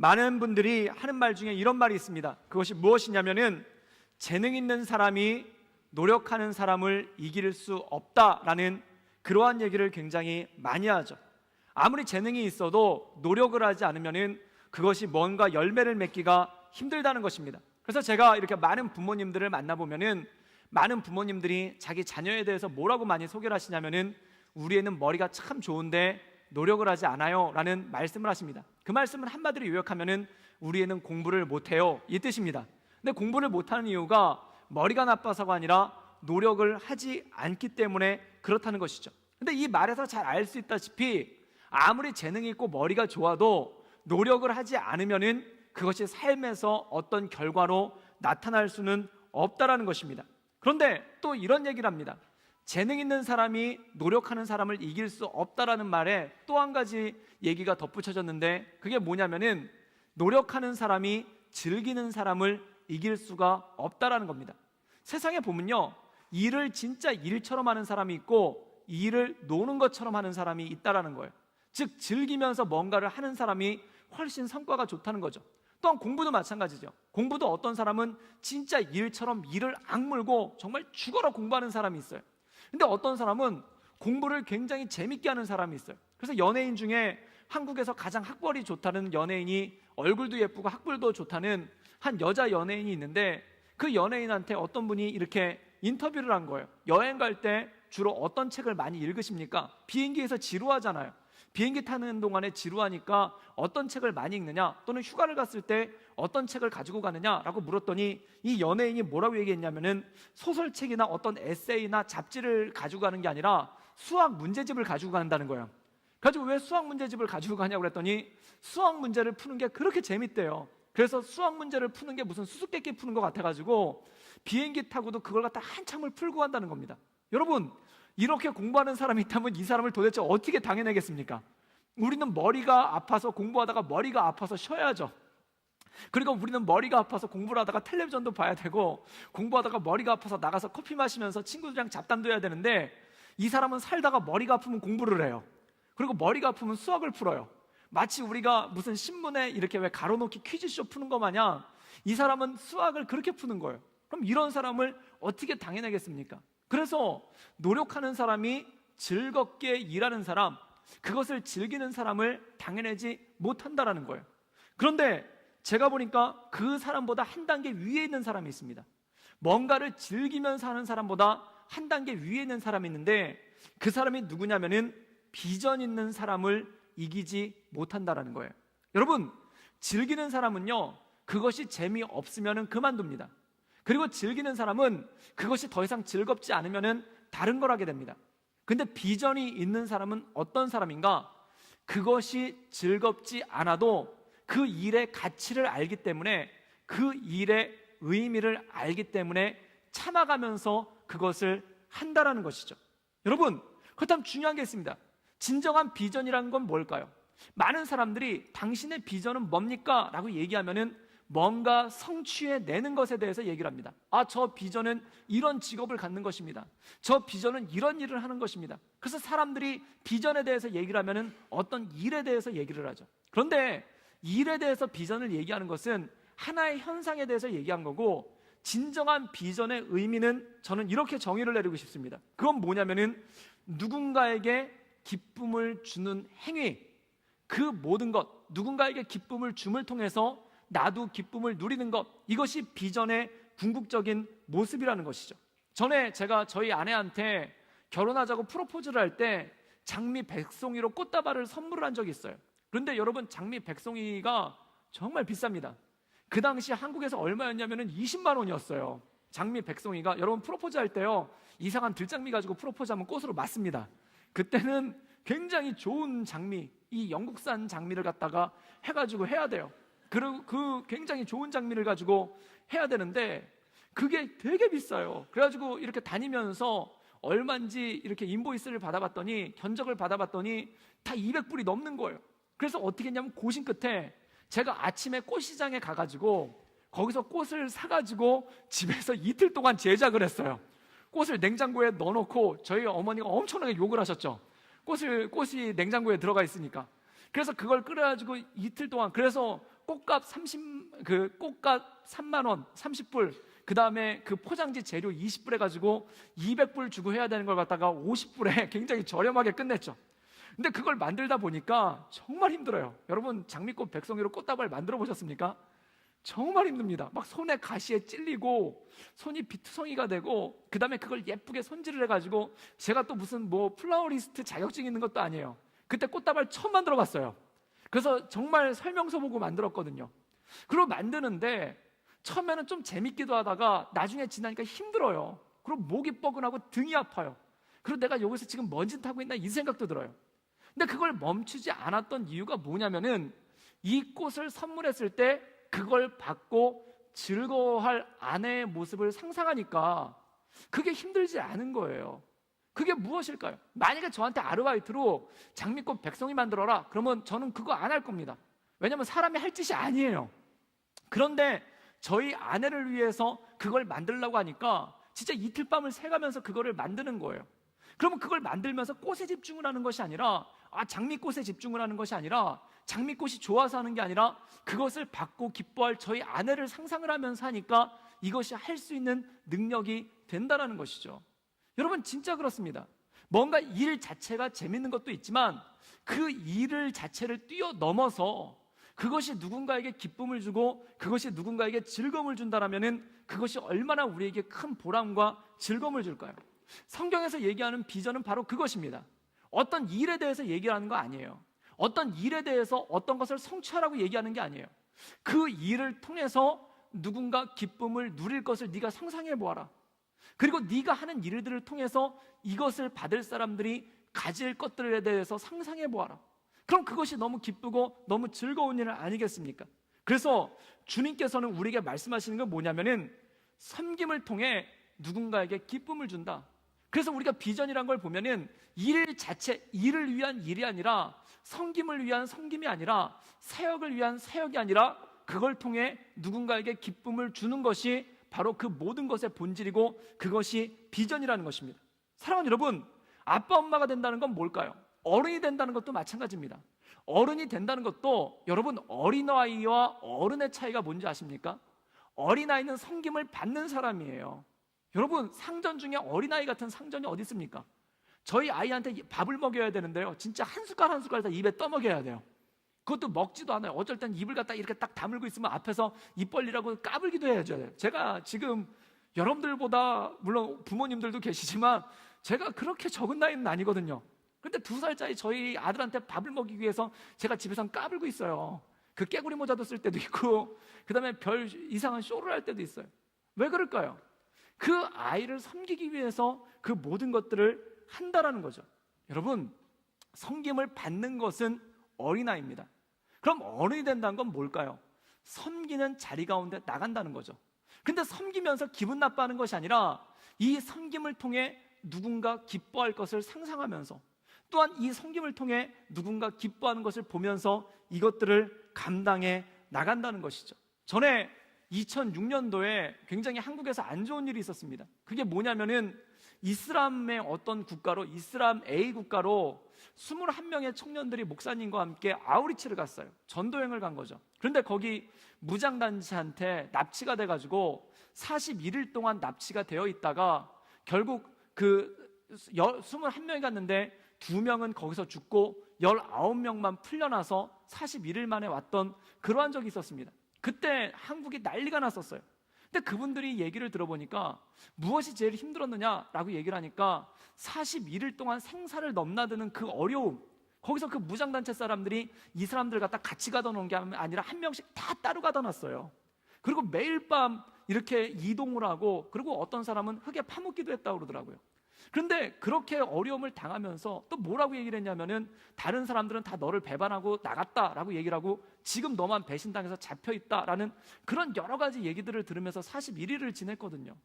많은 분들이 하는 말 중에 이런 말이 있습니다. 그것이 무엇이냐면은 재능 있는 사람이 노력하는 사람을 이길 수 없다라는 그러한 얘기를 굉장히 많이 하죠. 아무리 재능이 있어도 노력을 하지 않으면은 그것이 뭔가 열매를 맺기가 힘들다는 것입니다. 그래서 제가 이렇게 많은 부모님들을 만나보면은 많은 부모님들이 자기 자녀에 대해서 뭐라고 많이 소개를 하시냐면은 우리 애는 머리가 참 좋은데 노력을 하지 않아요 라는 말씀을 하십니다. 그 말씀을 한마디로 요약하면은 우리 애는 공부를 못해요 이 뜻입니다. 근데 공부를 못하는 이유가 머리가 나빠서가 아니라 노력을 하지 않기 때문에 그렇다는 것이죠. 근데 이 말에서 잘 알 수 있다시피 아무리 재능이 있고 머리가 좋아도 노력을 하지 않으면은 그것이 삶에서 어떤 결과로 나타날 수는 없다라는 것입니다. 그런데 또 이런 얘기를 합니다. 재능 있는 사람이 노력하는 사람을 이길 수 없다라는 말에 또 한 가지 얘기가 덧붙여졌는데 그게 뭐냐면은 노력하는 사람이 즐기는 사람을 이길 수가 없다라는 겁니다. 세상에 보면요, 일을 진짜 일처럼 하는 사람이 있고 일을 노는 것처럼 하는 사람이 있다라는 거예요. 즉 즐기면서 뭔가를 하는 사람이 훨씬 성과가 좋다는 거죠. 또한 공부도 마찬가지죠. 공부도 어떤 사람은 진짜 일처럼 일을 악물고 정말 죽어라 공부하는 사람이 있어요. 근데 어떤 사람은 공부를 굉장히 재밌게 하는 사람이 있어요. 그래서 연예인 중에 한국에서 가장 학벌이 좋다는 연예인이, 얼굴도 예쁘고 학벌도 좋다는 한 여자 연예인이 있는데 그 연예인한테 어떤 분이 이렇게 인터뷰를 한 거예요. 여행 갈 때 주로 어떤 책을 많이 읽으십니까? 비행기에서 지루하잖아요. 비행기 타는 동안에 지루하니까 어떤 책을 많이 읽느냐, 또는 휴가를 갔을 때 어떤 책을 가지고 가느냐라고 물었더니 이 연예인이 뭐라고 얘기했냐면은 소설책이나 어떤 에세이나 잡지를 가지고 가는 게 아니라 수학 문제집을 가지고 간다는 거예요. 그래가지고 왜 수학 문제집을 가지고 가냐고 그랬더니 수학 문제를 푸는 게 그렇게 재밌대요. 그래서 수학 문제를 푸는 게 무슨 수수께끼 푸는 것 같아가지고 비행기 타고도 그걸 갖다 한참을 풀고 간다는 겁니다. 여러분, 이렇게 공부하는 사람이 있다면 이 사람을 도대체 어떻게 당해내겠습니까? 우리는 머리가 아파서 공부하다가 머리가 아파서 쉬어야죠. 그리고 우리는 머리가 아파서 공부를 하다가 텔레비전도 봐야 되고, 공부하다가 머리가 아파서 나가서 커피 마시면서 친구들이랑 잡담도 해야 되는데, 이 사람은 살다가 머리가 아프면 공부를 해요. 그리고 머리가 아프면 수학을 풀어요. 마치 우리가 무슨 신문에 이렇게 왜 가로놓기 퀴즈쇼 푸는 것 마냥 이 사람은 수학을 그렇게 푸는 거예요. 그럼 이런 사람을 어떻게 당해내겠습니까? 그래서 노력하는 사람이 즐겁게 일하는 사람, 그것을 즐기는 사람을 당해내지 못한다라는 거예요. 그런데 제가 보니까 그 사람보다 한 단계 위에 있는 사람이 있습니다. 뭔가를 즐기면서 하는 사람보다 한 단계 위에 있는 사람이 있는데 그 사람이 누구냐면은 비전 있는 사람을 이기지 못한다라는 거예요. 여러분, 즐기는 사람은요, 그것이 재미없으면은 그만둡니다. 그리고 즐기는 사람은 그것이 더 이상 즐겁지 않으면은 다른 걸 하게 됩니다. 근데 비전이 있는 사람은 어떤 사람인가? 그것이 즐겁지 않아도 그 일의 가치를 알기 때문에, 그 일의 의미를 알기 때문에 참아가면서 그것을 한다라는 것이죠. 여러분, 그렇다면 중요한 게 있습니다. 진정한 비전이라는 건 뭘까요? 많은 사람들이 당신의 비전은 뭡니까? 라고 얘기하면은 뭔가 성취해내는 것에 대해서 얘기를 합니다. 저 비전은 이런 직업을 갖는 것입니다. 저 비전은 이런 일을 하는 것입니다. 그래서 사람들이 비전에 대해서 얘기를 하면은 어떤 일에 대해서 얘기를 하죠. 그런데 일에 대해서 비전을 얘기하는 것은 하나의 현상에 대해서 얘기한 거고, 진정한 비전의 의미는 저는 이렇게 정의를 내리고 싶습니다. 그건 뭐냐면은 누군가에게 기쁨을 주는 행위, 그 모든 것, 누군가에게 기쁨을 줌을 통해서 나도 기쁨을 누리는 것, 이것이 비전의 궁극적인 모습이라는 것이죠. 전에 제가 저희 아내한테 결혼하자고 프로포즈를 할 때 장미 백송이로 꽃다발을 선물을 한 적이 있어요. 그런데 여러분, 장미 백송이가 정말 비쌉니다. 그 당시 한국에서 얼마였냐면 20만 원이었어요. 장미 백송이가. 여러분, 프로포즈 할 때요, 이상한 들장미 가지고 프로포즈하면 꽃으로 맞습니다. 그때는 굉장히 좋은 장미, 이 영국산 장미를 갖다가 해가지고 해야 돼요. 그리고 그 굉장히 좋은 장미를 가지고 해야 되는데 그게 되게 비싸요. 그래가지고 이렇게 다니면서 얼마인지 이렇게 인보이스를 받아봤더니, 견적을 받아봤더니 다 200불이 넘는 거예요. 그래서 어떻게 했냐면 고심 끝에 제가 아침에 꽃시장에 가가지고 거기서 꽃을 사가지고 집에서 이틀 동안 제작을 했어요. 꽃을 냉장고에 넣어놓고 저희 어머니가 엄청나게 욕을 하셨죠. 꽃이 냉장고에 들어가 있으니까. 그래서 그걸 끓여가지고 이틀 동안, 그래서 꽃값 3만 원, 30불, 그 다음에 그 포장지 재료 20불 해가지고 200불 주고 해야 되는 걸 갖다가 50불에 굉장히 저렴하게 끝냈죠. 근데 그걸 만들다 보니까 정말 힘들어요. 여러분, 장미꽃 백송이로 꽃다발 만들어 보셨습니까? 정말 힘듭니다. 막 손에 가시에 찔리고 손이 비투성이가 되고, 그 다음에 그걸 예쁘게 손질을 해가지고, 제가 또 무슨 뭐 플라워리스트 자격증 있는 것도 아니에요. 그때 꽃다발 처음 만들어 봤어요. 그래서 정말 설명서 보고 만들었거든요. 그리고 만드는데 처음에는 좀 재밌기도 하다가 나중에 지나니까 힘들어요. 그리고 목이 뻐근하고 등이 아파요. 그리고 내가 여기서 지금 뭔 짓 하고 있나 이 생각도 들어요. 근데 그걸 멈추지 않았던 이유가 뭐냐면은, 이 꽃을 선물했을 때 그걸 받고 즐거워할 아내의 모습을 상상하니까 그게 힘들지 않은 거예요. 그게 무엇일까요? 만약에 저한테 아르바이트로 장미꽃 백송이 만들어라 그러면 저는 그거 안 할 겁니다. 왜냐하면 사람이 할 짓이 아니에요. 그런데 저희 아내를 위해서 그걸 만들려고 하니까 진짜 이틀 밤을 새가면서 그거를 만드는 거예요. 그러면 그걸 만들면서 꽃에 집중을 하는 것이 아니라, 장미꽃에 집중을 하는 것이 아니라, 장미꽃이 좋아서 하는 게 아니라 그것을 받고 기뻐할 저희 아내를 상상을 하면서 하니까 이것이 할 수 있는 능력이 된다는 것이죠. 여러분, 진짜 그렇습니다. 뭔가 일 자체가 재밌는 것도 있지만 그 일을 자체를 뛰어넘어서 그것이 누군가에게 기쁨을 주고 그것이 누군가에게 즐거움을 준다라면은 그것이 얼마나 우리에게 큰 보람과 즐거움을 줄까요? 성경에서 얘기하는 비전은 바로 그것입니다. 어떤 일에 대해서 얘기하는 거 아니에요. 어떤 일에 대해서 어떤 것을 성취하라고 얘기하는 게 아니에요. 그 일을 통해서 누군가 기쁨을 누릴 것을 네가 상상해 보아라. 그리고 네가 하는 일들을 통해서 이것을 받을 사람들이 가질 것들에 대해서 상상해 보아라. 그럼 그것이 너무 기쁘고 너무 즐거운 일 아니겠습니까? 그래서 주님께서는 우리에게 말씀하시는 건 뭐냐면은, 섬김을 통해 누군가에게 기쁨을 준다. 그래서 우리가 비전이란 걸 보면은 일 자체, 일을 위한 일이 아니라, 섬김을 위한 섬김이 아니라, 사역을 위한 사역이 아니라, 그걸 통해 누군가에게 기쁨을 주는 것이 바로 그 모든 것의 본질이고 그것이 비전이라는 것입니다. 사랑하는 여러분, 아빠 엄마가 된다는 건 뭘까요? 어른이 된다는 것도 마찬가지입니다. 어른이 된다는 것도, 여러분, 어린아이와 어른의 차이가 뭔지 아십니까? 어린아이는 섬김을 받는 사람이에요. 여러분, 상전 중에 어린아이 같은 상전이 어디 있습니까? 저희 아이한테 밥을 먹여야 되는데요, 진짜 한 숟갈 한 숟갈 다 입에 떠먹여야 돼요. 그것도 먹지도 않아요. 어쩔 땐 입을 갖다 이렇게 딱 다물고 있으면 앞에서 입 벌리라고 까불기도 해야죠. 제가 지금 여러분들보다, 물론 부모님들도 계시지만 제가 그렇게 적은 나이는 아니거든요. 근데 2살짜리 저희 아들한테 밥을 먹이기 위해서 제가 집에서 까불고 있어요. 그 깨구리 모자도 쓸 때도 있고, 그 다음에 별 이상한 쇼를 할 때도 있어요. 왜 그럴까요? 그 아이를 섬기기 위해서 그 모든 것들을 한다라는 거죠. 여러분, 섬김을 받는 것은 어린아이입니다. 그럼 어른이 된다는 건 뭘까요? 섬기는 자리 가운데 나간다는 거죠. 근데 섬기면서 기분 나빠하는 것이 아니라, 이 섬김을 통해 누군가 기뻐할 것을 상상하면서, 또한 이 섬김을 통해 누군가 기뻐하는 것을 보면서 이것들을 감당해 나간다는 것이죠. 전에 2006년도에 굉장히 한국에서 안 좋은 일이 있었습니다. 그게 뭐냐면은, 이슬람의 어떤 국가로, 이슬람 A 국가로 21명의 청년들이 목사님과 함께 아우리치를 갔어요. 전도여행을 간 거죠. 그런데 거기 무장단체한테 납치가 돼가지고 41일 동안 납치가 되어 있다가 결국 그 21명이 갔는데 2명은 거기서 죽고 19명만 풀려나서 41일 만에 왔던 그러한 적이 있었습니다. 그때 한국이 난리가 났었어요. 근데 그분들이 얘기를 들어보니까 무엇이 제일 힘들었느냐라고 얘기를 하니까 41일 동안 생사를 넘나드는 그 어려움, 거기서 그 무장단체 사람들이 이 사람들 갖다 같이 가다 놓은 게 아니라 한 명씩 다 따로 가다 놨어요. 그리고 매일 밤 이렇게 이동을 하고, 그리고 어떤 사람은 흙에 파묻기도 했다고 그러더라고요. 그런데 그렇게 어려움을 당하면서 또 뭐라고 얘기를 했냐면은, 다른 사람들은 다 너를 배반하고 나갔다라고 얘기를 하고 지금 너만 배신당해서 잡혀있다라는 그런 여러 가지 얘기들을 들으면서 41일을 지냈거든요.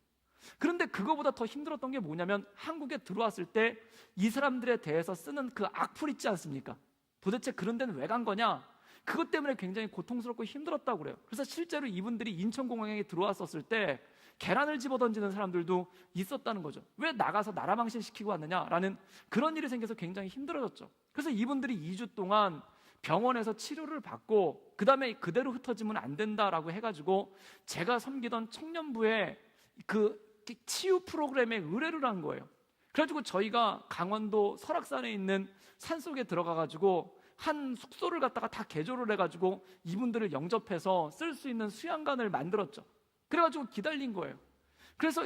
그런데 그거보다 더 힘들었던 게 뭐냐면, 한국에 들어왔을 때 이 사람들에 대해서 쓰는 그 악플 있지 않습니까? 도대체 그런 데는 왜 간 거냐? 그것 때문에 굉장히 고통스럽고 힘들었다고 그래요. 그래서 실제로 이분들이 인천공항에 들어왔었을 때 계란을 집어던지는 사람들도 있었다는 거죠. 왜 나가서 나라 망신시키고 왔느냐라는 그런 일이 생겨서 굉장히 힘들어졌죠. 그래서 이분들이 2주 동안 병원에서 치료를 받고 그 다음에 그대로 흩어지면 안 된다라고 해가지고 제가 섬기던 청년부에 그 치유 프로그램에 의뢰를 한 거예요. 그래가지고 저희가 강원도 설악산에 있는 산속에 들어가가지고 한 숙소를 갖다가 다 개조를 해가지고 이분들을 영접해서 쓸 수 있는 수양관을 만들었죠. 그래가지고 기다린 거예요. 그래서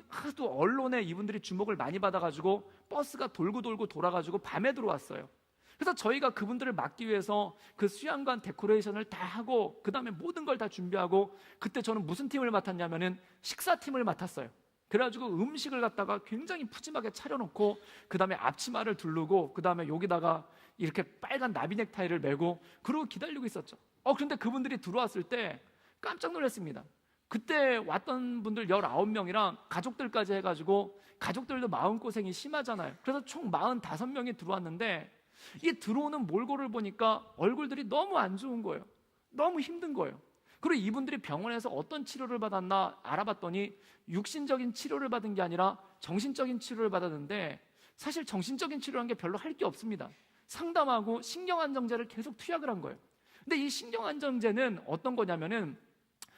하도 언론에 이분들이 주목을 많이 받아가지고 버스가 돌고 돌아가지고 밤에 들어왔어요. 그래서 저희가 그분들을 막기 위해서 그 수양관 데코레이션을 다 하고 그 다음에 모든 걸 다 준비하고, 그때 저는 무슨 팀을 맡았냐면은 식사팀을 맡았어요. 그래가지고 음식을 갖다가 굉장히 푸짐하게 차려놓고 그 다음에 앞치마를 두르고 그 다음에 여기다가 이렇게 빨간 나비 넥타이를 메고 그러고 기다리고 있었죠. 그런데 그분들이 들어왔을 때 깜짝 놀랐습니다. 그때 왔던 분들 19명이랑 가족들까지 해가지고, 가족들도 마음고생이 심하잖아요. 그래서 총 45명이 들어왔는데 이 들어오는 몰골을 보니까 얼굴들이 너무 안 좋은 거예요. 너무 힘든 거예요. 그리고 이분들이 병원에서 어떤 치료를 받았나 알아봤더니 육신적인 치료를 받은 게 아니라 정신적인 치료를 받았는데, 사실 정신적인 치료라는 게 별로 할 게 없습니다. 상담하고 신경안정제를 계속 투약을 한 거예요. 근데 이 신경안정제는 어떤 거냐면은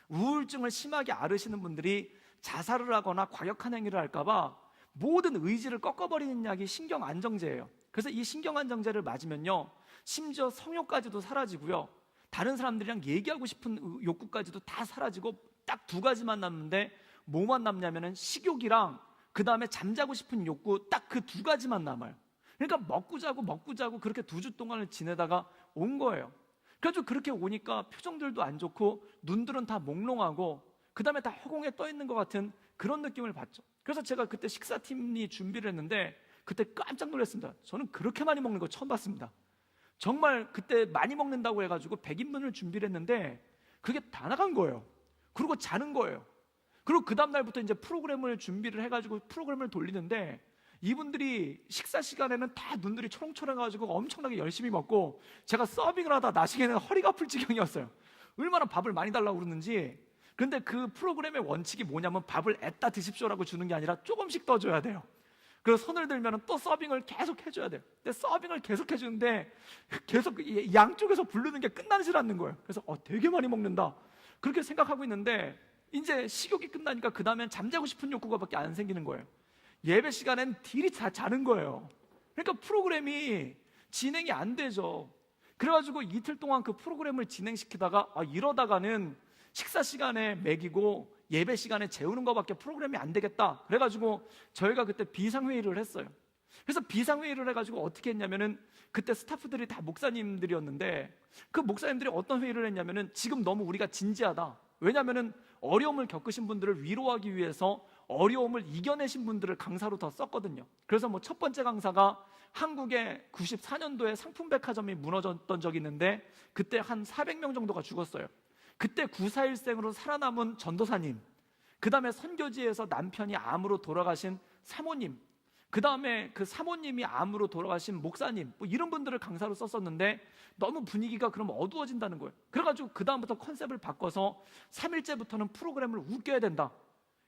우울증을 심하게 앓으시는 분들이 자살을 하거나 과격한 행위를 할까봐 모든 의지를 꺾어버리는 약이 신경안정제예요. 그래서 이 신경안정제를 맞으면요, 심지어 성욕까지도 사라지고요, 다른 사람들이랑 얘기하고 싶은 욕구까지도 다 사라지고 딱 2가지만 남는데 뭐만 남냐면은 식욕이랑 그 다음에 잠자고 싶은 욕구, 딱 그 2가지만 남아요. 그러니까 먹고 자고 그렇게 2주 동안을 지내다가 온 거예요. 그래서 그렇게 오니까 표정들도 안 좋고 눈들은 다 몽롱하고 그 다음에 다 허공에 떠 있는 것 같은 그런 느낌을 받죠. 그래서 제가 그때 식사팀이 준비를 했는데 그때 깜짝 놀랐습니다. 저는 그렇게 많이 먹는 거 처음 봤습니다. 정말 그때 많이 먹는다고 해가지고 100인분을 준비를 했는데 그게 다 나간 거예요. 그리고 자는 거예요. 그리고 그 다음날부터 이제 프로그램을 준비를 해가지고 프로그램을 돌리는데, 이분들이 식사 시간에는 다 눈들이 초롱초롱해가지고 엄청나게 열심히 먹고, 제가 서빙을 하다 나중에는 허리가 아플 지경이었어요. 얼마나 밥을 많이 달라고 그러는지. 근데 그 프로그램의 원칙이 뭐냐면 밥을 애따 드십시오라고 주는 게 아니라 조금씩 떠줘야 돼요. 그래서 손을 들면 또 서빙을 계속 해줘야 돼요. 근데 서빙을 계속 해주는데 계속 양쪽에서 부르는 게 끝나질 않는 거예요. 그래서 되게 많이 먹는다 그렇게 생각하고 있는데, 이제 식욕이 끝나니까 그 다음엔 잠자고 싶은 욕구가 밖에 안 생기는 거예요. 예배 시간엔 딜이 다 자는 거예요. 그러니까 프로그램이 진행이 안 되죠. 그래가지고 이틀 동안 그 프로그램을 진행시키다가 이러다가는 식사 시간에 먹이고 예배 시간에 재우는 것밖에 프로그램이 안 되겠다. 그래가지고 저희가 그때 비상회의를 했어요. 그래서 비상회의를 해가지고 어떻게 했냐면은, 그때 스타프들이 다 목사님들이었는데 그 목사님들이 어떤 회의를 했냐면은, 지금 너무 우리가 진지하다. 왜냐면은 어려움을 겪으신 분들을 위로하기 위해서 어려움을 이겨내신 분들을 강사로 더 썼거든요. 그래서 첫 번째 강사가 한국의 94년도에 상품백화점이 무너졌던 적이 있는데 그때 한 400명 정도가 죽었어요. 그때 941생으로 살아남은 전도사님, 그 다음에 선교지에서 남편이 암으로 돌아가신 사모님, 그 다음에 그 사모님이 암으로 돌아가신 목사님, 이런 분들을 강사로 썼었는데 너무 분위기가 그럼 어두워진다는 거예요. 그래가지고 그 다음부터 컨셉을 바꿔서 3일째부터는 프로그램을 웃겨야 된다.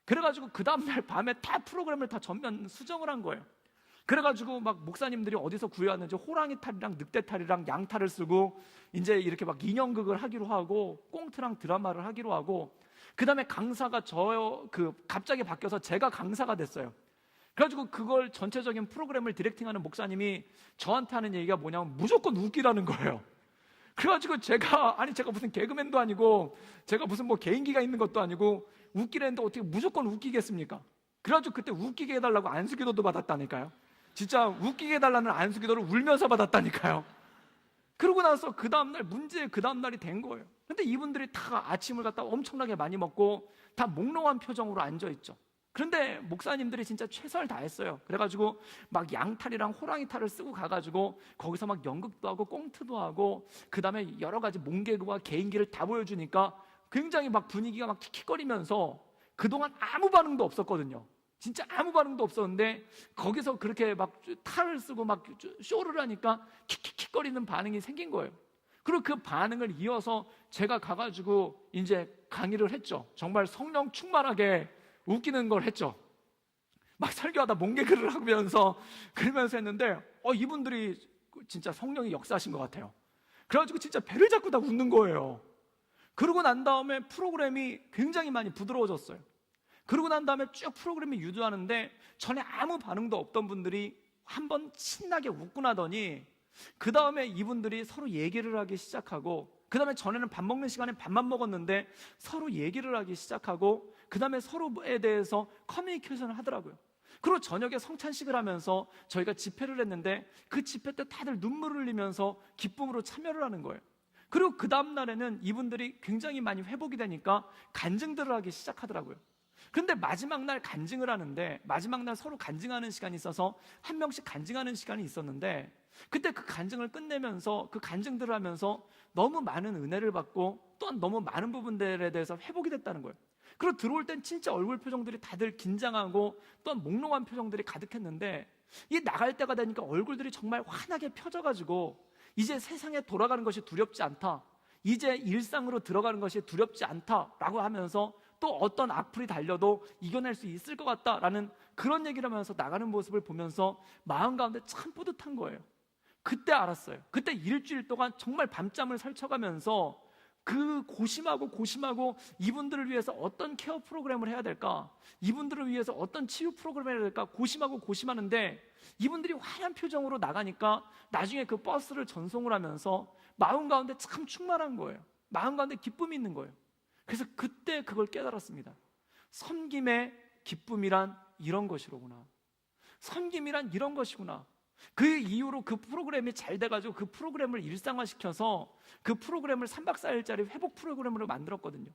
그래가지고 그 다음날 밤에 다 프로그램을 다 전면 수정을 한 거예요. 그래가지고 막 목사님들이 어디서 구해왔는지 호랑이 탈이랑 늑대 탈이랑 양탈을 쓰고 이제 이렇게 막 인형극을 하기로 하고 꽁트랑 드라마를 하기로 하고, 그 다음에 강사가 갑자기 바뀌어서 제가 강사가 됐어요. 그래가지고 그걸 전체적인 프로그램을 디렉팅하는 목사님이 저한테 하는 얘기가 뭐냐면 무조건 웃기라는 거예요. 그래가지고 제가 무슨 개그맨도 아니고 제가 무슨 개인기가 있는 것도 아니고 웃기라는데 어떻게 무조건 웃기겠습니까? 그래가지고 그때 웃기게 해달라고 안수기도도 받았다니까요. 진짜 웃기게 해달라는 안수기도를 울면서 받았다니까요. 그러고 나서 그 다음날이 된 거예요. 근데 이분들이 다 아침을 갖다 엄청나게 많이 먹고 다 몽롱한 표정으로 앉아있죠. 그런데 목사님들이 진짜 최선을 다했어요. 그래가지고 막 양탈이랑 호랑이 탈을 쓰고 가가지고 거기서 막 연극도 하고 꽁트도 하고 그 다음에 여러 가지 몸개그와 개인기를 다 보여주니까 굉장히 막 분위기가 막 킥킥거리면서 그동안 아무 반응도 없었거든요. 진짜 아무 반응도 없었는데 거기서 그렇게 막 탈을 쓰고 막 쇼를 하니까 킥킥킥거리는 반응이 생긴 거예요. 그리고 그 반응을 이어서 제가 가가지고 이제 강의를 했죠. 정말 성령 충만하게 웃기는 걸 했죠. 막 설교하다 몽개그를 하면서 그러면서 했는데 이분들이 진짜 성령이 역사하신 것 같아요. 그래가지고 진짜 배를 잡고 다 웃는 거예요. 그러고 난 다음에 프로그램이 굉장히 많이 부드러워졌어요. 그러고 난 다음에 쭉 프로그램이 유도하는데 전에 아무 반응도 없던 분들이 한번 신나게 웃고 나더니 그 다음에 이분들이 서로 얘기를 하기 시작하고, 그 다음에 전에는 밥 먹는 시간에 밥만 먹었는데 서로 얘기를 하기 시작하고, 그 다음에 서로에 대해서 커뮤니케이션을 하더라고요. 그리고 저녁에 성찬식을 하면서 저희가 집회를 했는데 그 집회 때 다들 눈물을 흘리면서 기쁨으로 참여를 하는 거예요. 그리고 그 다음 날에는 이분들이 굉장히 많이 회복이 되니까 간증들을 하기 시작하더라고요. 그런데 마지막 날 간증을 하는데, 마지막 날 서로 간증하는 시간이 있어서 한 명씩 간증하는 시간이 있었는데, 그때 그 간증을 끝내면서 그 간증들을 하면서 너무 많은 은혜를 받고 또한 너무 많은 부분들에 대해서 회복이 됐다는 거예요. 그리고 들어올 땐 진짜 얼굴 표정들이 다들 긴장하고 또한 몽롱한 표정들이 가득했는데, 이 나갈 때가 되니까 얼굴들이 정말 환하게 펴져가지고 이제 세상에 돌아가는 것이 두렵지 않다, 이제 일상으로 들어가는 것이 두렵지 않다라고 하면서 또 어떤 악플이 달려도 이겨낼 수 있을 것 같다라는 그런 얘기를 하면서 나가는 모습을 보면서 마음 가운데 참 뿌듯한 거예요. 그때 알았어요. 그때 일주일 동안 정말 밤잠을 설쳐가면서 그 고심하고 이분들을 위해서 어떤 케어 프로그램을 해야 될까, 이분들을 위해서 어떤 치유 프로그램을 해야 될까 고심하는데, 이분들이 환한 표정으로 나가니까 나중에 그 버스를 전송을 하면서 마음 가운데 참 충만한 거예요. 마음 가운데 기쁨이 있는 거예요. 그래서 그때 그걸 깨달았습니다. 섬김의 기쁨이란 이런 것이로구나. 섬김이란 이런 것이구나. 그 이후로 그 프로그램이 잘 돼가지고 그 프로그램을 일상화시켜서 그 프로그램을 3박 4일짜리 회복 프로그램으로 만들었거든요.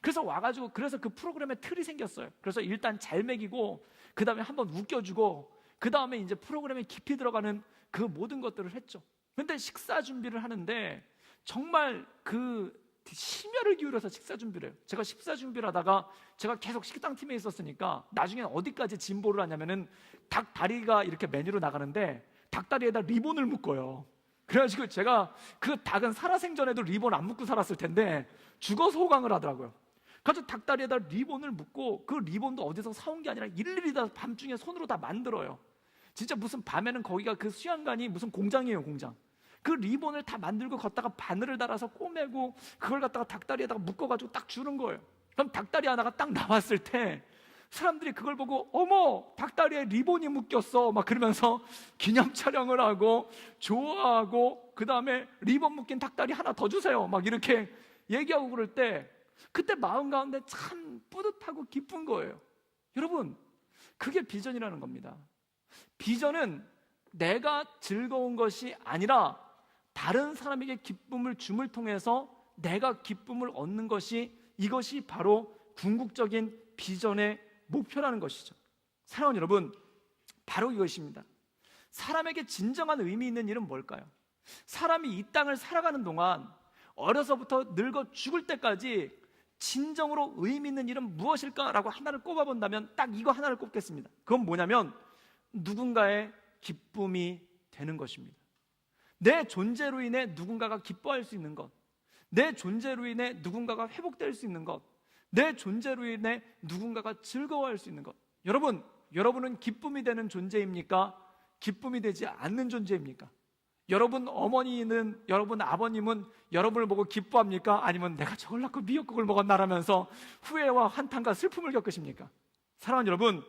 그래서 와가지고 그래서 그 프로그램에 틀이 생겼어요. 그래서 일단 잘 먹이고 그 다음에 한번 웃겨주고 그 다음에 이제 프로그램에 깊이 들어가는 그 모든 것들을 했죠. 근데 식사 준비를 하는데 정말 그 심혈을 기울여서 식사 준비를 해요. 제가 식사 준비를 하다가 제가 계속 식당팀에 있었으니까 나중에 어디까지 진보를 하냐면은 닭 다리가 이렇게 메뉴로 나가는데 닭다리에다 리본을 묶어요. 그래가지고 제가 그 닭은 살아생전에도 리본 안 묶고 살았을 텐데 죽어서 호강을 하더라고요. 그래서 닭다리에다 리본을 묶고 그 리본도 어디서 사온 게 아니라 일일이 다 밤중에 손으로 다 만들어요. 진짜 무슨 밤에는 거기가 그 수양관이 무슨 공장이에요, 공장. 그 리본을 다 만들고 걷다가 바늘을 달아서 꼬매고 그걸 갖다가 닭다리에다가 묶어가지고 딱 주는 거예요. 그럼 닭다리 하나가 딱 나왔을 때 사람들이 그걸 보고 어머 닭다리에 리본이 묶였어 막 그러면서 기념 촬영을 하고 좋아하고, 그 다음에 리본 묶인 닭다리 하나 더 주세요 막 이렇게 얘기하고 그럴 때 그때 마음 가운데 참 뿌듯하고 기쁜 거예요. 여러분, 그게 비전이라는 겁니다. 비전은 내가 즐거운 것이 아니라 다른 사람에게 기쁨을 줌을 통해서 내가 기쁨을 얻는 것이, 이것이 바로 궁극적인 비전의 목표라는 것이죠. 사랑하는 여러분, 바로 이것입니다. 사람에게 진정한 의미 있는 일은 뭘까요? 사람이 이 땅을 살아가는 동안 어려서부터 늙어 죽을 때까지 진정으로 의미 있는 일은 무엇일까라고 하나를 꼽아본다면 딱 이거 하나를 꼽겠습니다. 그건 뭐냐면 누군가의 기쁨이 되는 것입니다. 내 존재로 인해 누군가가 기뻐할 수 있는 것, 내 존재로 인해 누군가가 회복될 수 있는 것, 내 존재로 인해 누군가가 즐거워할 수 있는 것. 여러분은 기쁨이 되는 존재입니까? 기쁨이 되지 않는 존재입니까? 여러분 어머니는, 여러분 아버님은 여러분을 보고 기뻐합니까? 아니면 내가 저걸 낳고 미역국을 먹었나라면서 후회와 한탄과 슬픔을 겪으십니까? 사랑하는 여러분,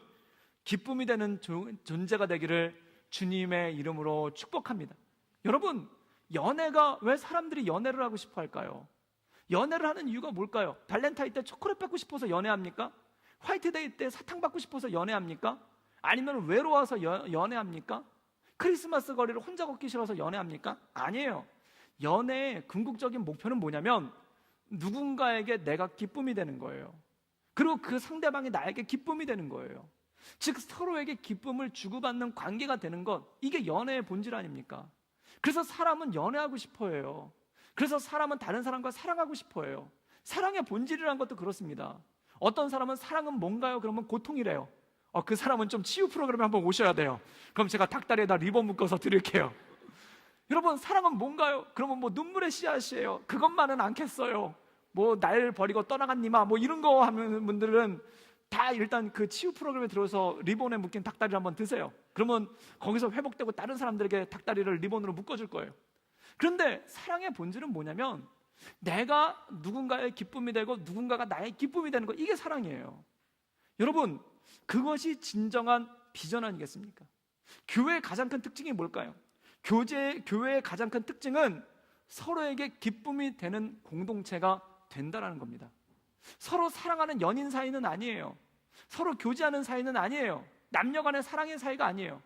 기쁨이 되는 존재가 되기를 주님의 이름으로 축복합니다. 여러분, 연애가 왜 사람들이 연애를 하고 싶어 할까요? 연애를 하는 이유가 뭘까요? 발렌타인 때 초콜릿 받고 싶어서 연애합니까? 화이트데이 때 사탕 받고 싶어서 연애합니까? 아니면 외로워서 연애합니까? 크리스마스 거리를 혼자 걷기 싫어서 연애합니까? 아니에요. 연애의 궁극적인 목표는 뭐냐면 누군가에게 내가 기쁨이 되는 거예요. 그리고 그 상대방이 나에게 기쁨이 되는 거예요. 즉 서로에게 기쁨을 주고받는 관계가 되는 것, 이게 연애의 본질 아닙니까? 그래서 사람은 연애하고 싶어 해요. 그래서 사람은 다른 사람과 사랑하고 싶어 해요. 사랑의 본질이라는 것도 그렇습니다. 어떤 사람은 사랑은 뭔가요? 그러면 고통이래요. 그 사람은 좀 치유 프로그램에 한번 오셔야 돼요. 그럼 제가 닭다리에다 리본 묶어서 드릴게요. 여러분, 사랑은 뭔가요? 그러면 뭐 눈물의 씨앗이에요. 그것만은 않겠어요. 뭐 날 버리고 떠나간 니마 뭐 이런 거 하는 분들은 다 일단 그 치유 프로그램에 들어서 리본에 묶인 닭다리를 한번 드세요. 그러면 거기서 회복되고 다른 사람들에게 닭다리를 리본으로 묶어줄 거예요. 그런데 사랑의 본질은 뭐냐면 내가 누군가의 기쁨이 되고 누군가가 나의 기쁨이 되는 것, 이게 사랑이에요. 여러분, 그것이 진정한 비전 아니겠습니까? 교회의 가장 큰 특징이 뭘까요? 교회의 가장 큰 특징은 서로에게 기쁨이 되는 공동체가 된다는 겁니다. 서로 사랑하는 연인 사이는 아니에요. 서로 교제하는 사이는 아니에요. 남녀 간의 사랑의 사이가 아니에요.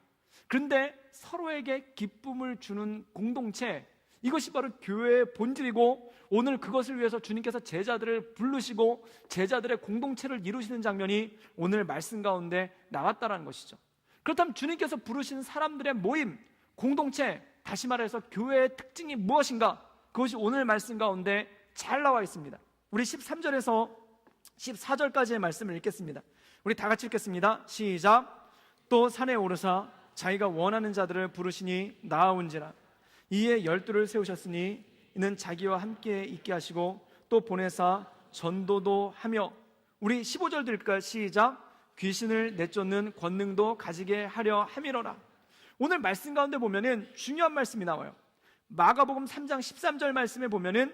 그런데 서로에게 기쁨을 주는 공동체, 이것이 바로 교회의 본질이고, 오늘 그것을 위해서 주님께서 제자들을 부르시고 제자들의 공동체를 이루시는 장면이 오늘 말씀 가운데 나왔다는 것이죠. 그렇다면 주님께서 부르신 사람들의 모임, 공동체, 다시 말해서 교회의 특징이 무엇인가? 그것이 오늘 말씀 가운데 잘 나와 있습니다. 우리 13절에서 14절까지의 말씀을 읽겠습니다. 우리 다 같이 읽겠습니다. 시작. 또 산에 오르사 자기가 원하는 자들을 부르시니 나아온지라. 이에 12를 세우셨으니 이는 자기와 함께 있게 하시고 또 보내사 전도도 하며. 우리 15절 들을까요? 시작. 귀신을 내쫓는 권능도 가지게 하려 함이로라. 오늘 말씀 가운데 보면은 중요한 말씀이 나와요. 마가복음 3장 13절 말씀에 보면은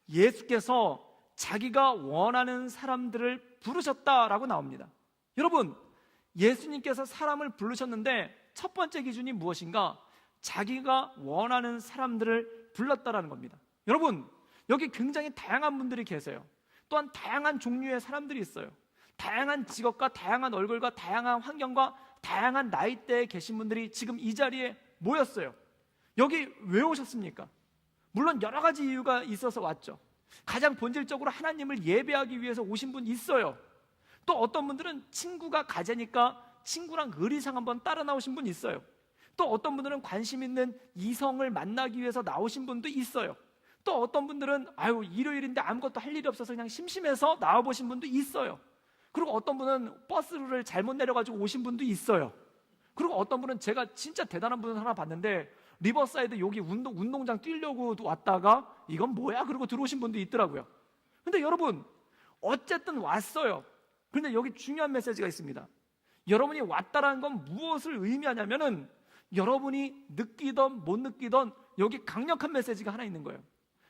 예수께서 자기가 원하는 사람들을 부르셨다라고 나옵니다. 여러분, 예수님께서 사람을 부르셨는데 첫 번째 기준이 무엇인가? 자기가 원하는 사람들을 불렀다라는 겁니다. 여러분, 여기 굉장히 다양한 분들이 계세요. 또한 다양한 종류의 사람들이 있어요. 다양한 직업과 다양한 얼굴과 다양한 환경과 다양한 나이대에 계신 분들이 지금 이 자리에 모였어요. 여기 왜 오셨습니까? 물론 여러 가지 이유가 있어서 왔죠. 가장 본질적으로 하나님을 예배하기 위해서 오신 분 있어요. 또 어떤 분들은 친구가 가재니까 친구랑 의리상 한번 따라 나오신 분 있어요. 또 어떤 분들은 관심 있는 이성을 만나기 위해서 나오신 분도 있어요. 또 어떤 분들은 일요일인데 아무것도 할 일이 없어서 그냥 심심해서 나와보신 분도 있어요. 그리고 어떤 분은 버스를 잘못 내려가지고 오신 분도 있어요. 그리고 어떤 분은 제가 진짜 대단한 분을 하나 봤는데 리버사이드 여기 운동장 뛰려고 왔다가 이건 뭐야? 그러고 들어오신 분도 있더라고요. 근데 여러분, 어쨌든 왔어요. 그런데 여기 중요한 메시지가 있습니다. 여러분이 왔다라는 건 무엇을 의미하냐면은 여러분이 느끼던 못 느끼던 여기 강력한 메시지가 하나 있는 거예요.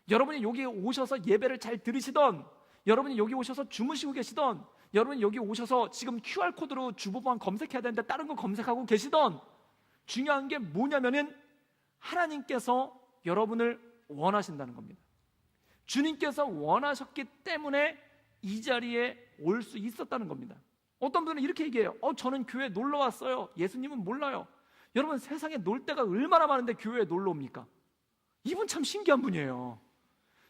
여러분이 여기 오셔서 예배를 잘 들으시던, 여러분이 여기 오셔서 주무시고 계시던, 여러분이 여기 오셔서 지금 QR코드로 주보방 검색해야 되는데 다른 거 검색하고 계시던, 중요한 게 뭐냐면은 하나님께서 여러분을 원하신다는 겁니다. 주님께서 원하셨기 때문에 이 자리에 올 수 있었다는 겁니다. 어떤 분은 이렇게 얘기해요. 저는 교회에 놀러 왔어요. 예수님은 몰라요. 여러분, 세상에 놀 데가 얼마나 많은데 교회에 놀러 옵니까? 이분 참 신기한 분이에요.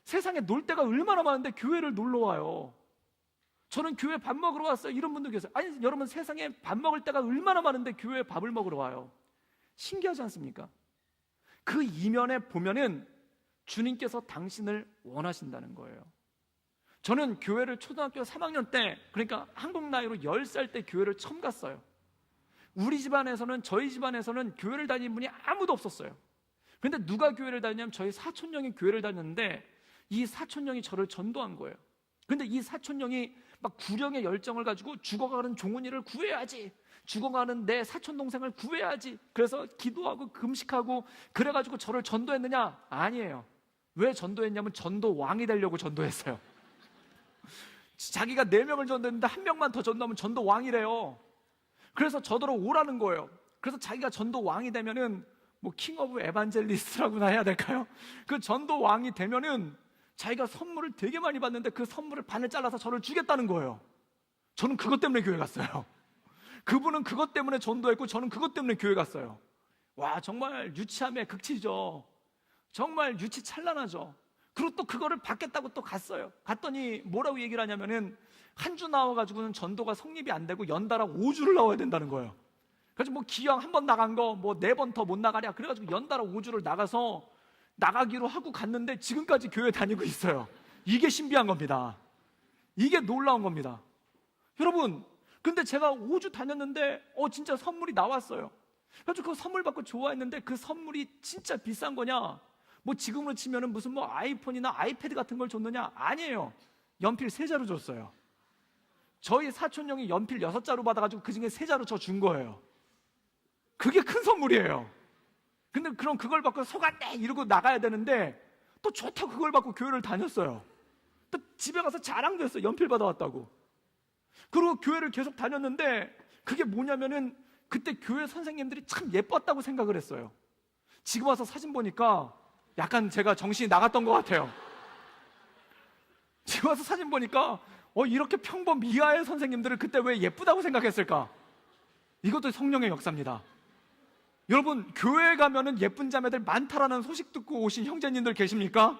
세상에 놀 데가 얼마나 많은데 교회를 놀러 와요. 저는 교회 밥 먹으러 왔어요. 이런 분도 계세요. 아니, 여러분, 세상에 밥 먹을 데가 얼마나 많은데 교회에 밥을 먹으러 와요. 신기하지 않습니까? 그 이면에 보면은 주님께서 당신을 원하신다는 거예요. 저는 교회를 초등학교 3학년 때, 그러니까 한국 나이로 10살 때 교회를 처음 갔어요. 저희 집안에서는 교회를 다니는 분이 아무도 없었어요. 그런데 누가 교회를 다니냐면 저희 사촌형이 교회를 다녔는데 이 사촌형이 저를 전도한 거예요. 그런데 이 사촌형이 막 구령의 열정을 가지고 죽어가는 종훈이를 구해야지, 죽어가는 내 사촌동생을 구해야지, 그래서 기도하고 금식하고 그래가지고 저를 전도했느냐? 아니에요. 왜 전도했냐면 전도왕이 되려고 전도했어요. 자기가 4명을 전도했는데 1명만 더 전도하면 전도왕이래요. 그래서 저더러 오라는 거예요. 그래서 자기가 전도왕이 되면은 킹 오브 에반젤리스트라고나 해야 될까요? 그 전도왕이 되면은 자기가 선물을 되게 많이 받는데 그 선물을 반을 잘라서 저를 주겠다는 거예요. 저는 그것 때문에 교회 갔어요. 그분은 그것 때문에 전도했고 저는 그것 때문에 교회 갔어요. 와, 정말 유치함의 극치죠. 정말 유치찬란하죠. 그리고 또 그거를 받겠다고 또 갔어요. 갔더니 뭐라고 얘기를 하냐면은 한 주 나와가지고는 전도가 성립이 안 되고 연달아 5주를 나와야 된다는 거예요. 그래서 기왕 한 번 나간 거 4번 더 못 나가랴. 그래가지고 연달아 5주를 나가서 나가기로 하고 갔는데 지금까지 교회 다니고 있어요. 이게 신비한 겁니다. 이게 놀라운 겁니다. 여러분, 근데 제가 5주 다녔는데 진짜 선물이 나왔어요. 그래서 그 선물 받고 좋아했는데 그 선물이 진짜 비싼 거냐? 지금으로 치면은 무슨 아이폰이나 아이패드 같은 걸 줬느냐? 아니에요. 연필 3자루 줬어요. 저희 사촌형이 연필 6자루 받아가지고 그 중에 3자루 저 준 거예요. 그게 큰 선물이에요. 근데 그럼 그걸 받고 속았네 이러고 나가야 되는데 또 좋다고 그걸 받고 교회를 다녔어요. 또 집에 가서 자랑도 했어요. 연필 받아왔다고. 그리고 교회를 계속 다녔는데 그게 뭐냐면은 그때 교회 선생님들이 참 예뻤다고 생각을 했어요. 지금 와서 사진 보니까 약간 제가 정신이 나갔던 것 같아요. 지금 와서 사진 보니까 이렇게 평범 이하의 선생님들을 그때 왜 예쁘다고 생각했을까? 이것도 성령의 역사입니다. 여러분, 교회에 가면은 예쁜 자매들 많다라는 소식 듣고 오신 형제님들 계십니까?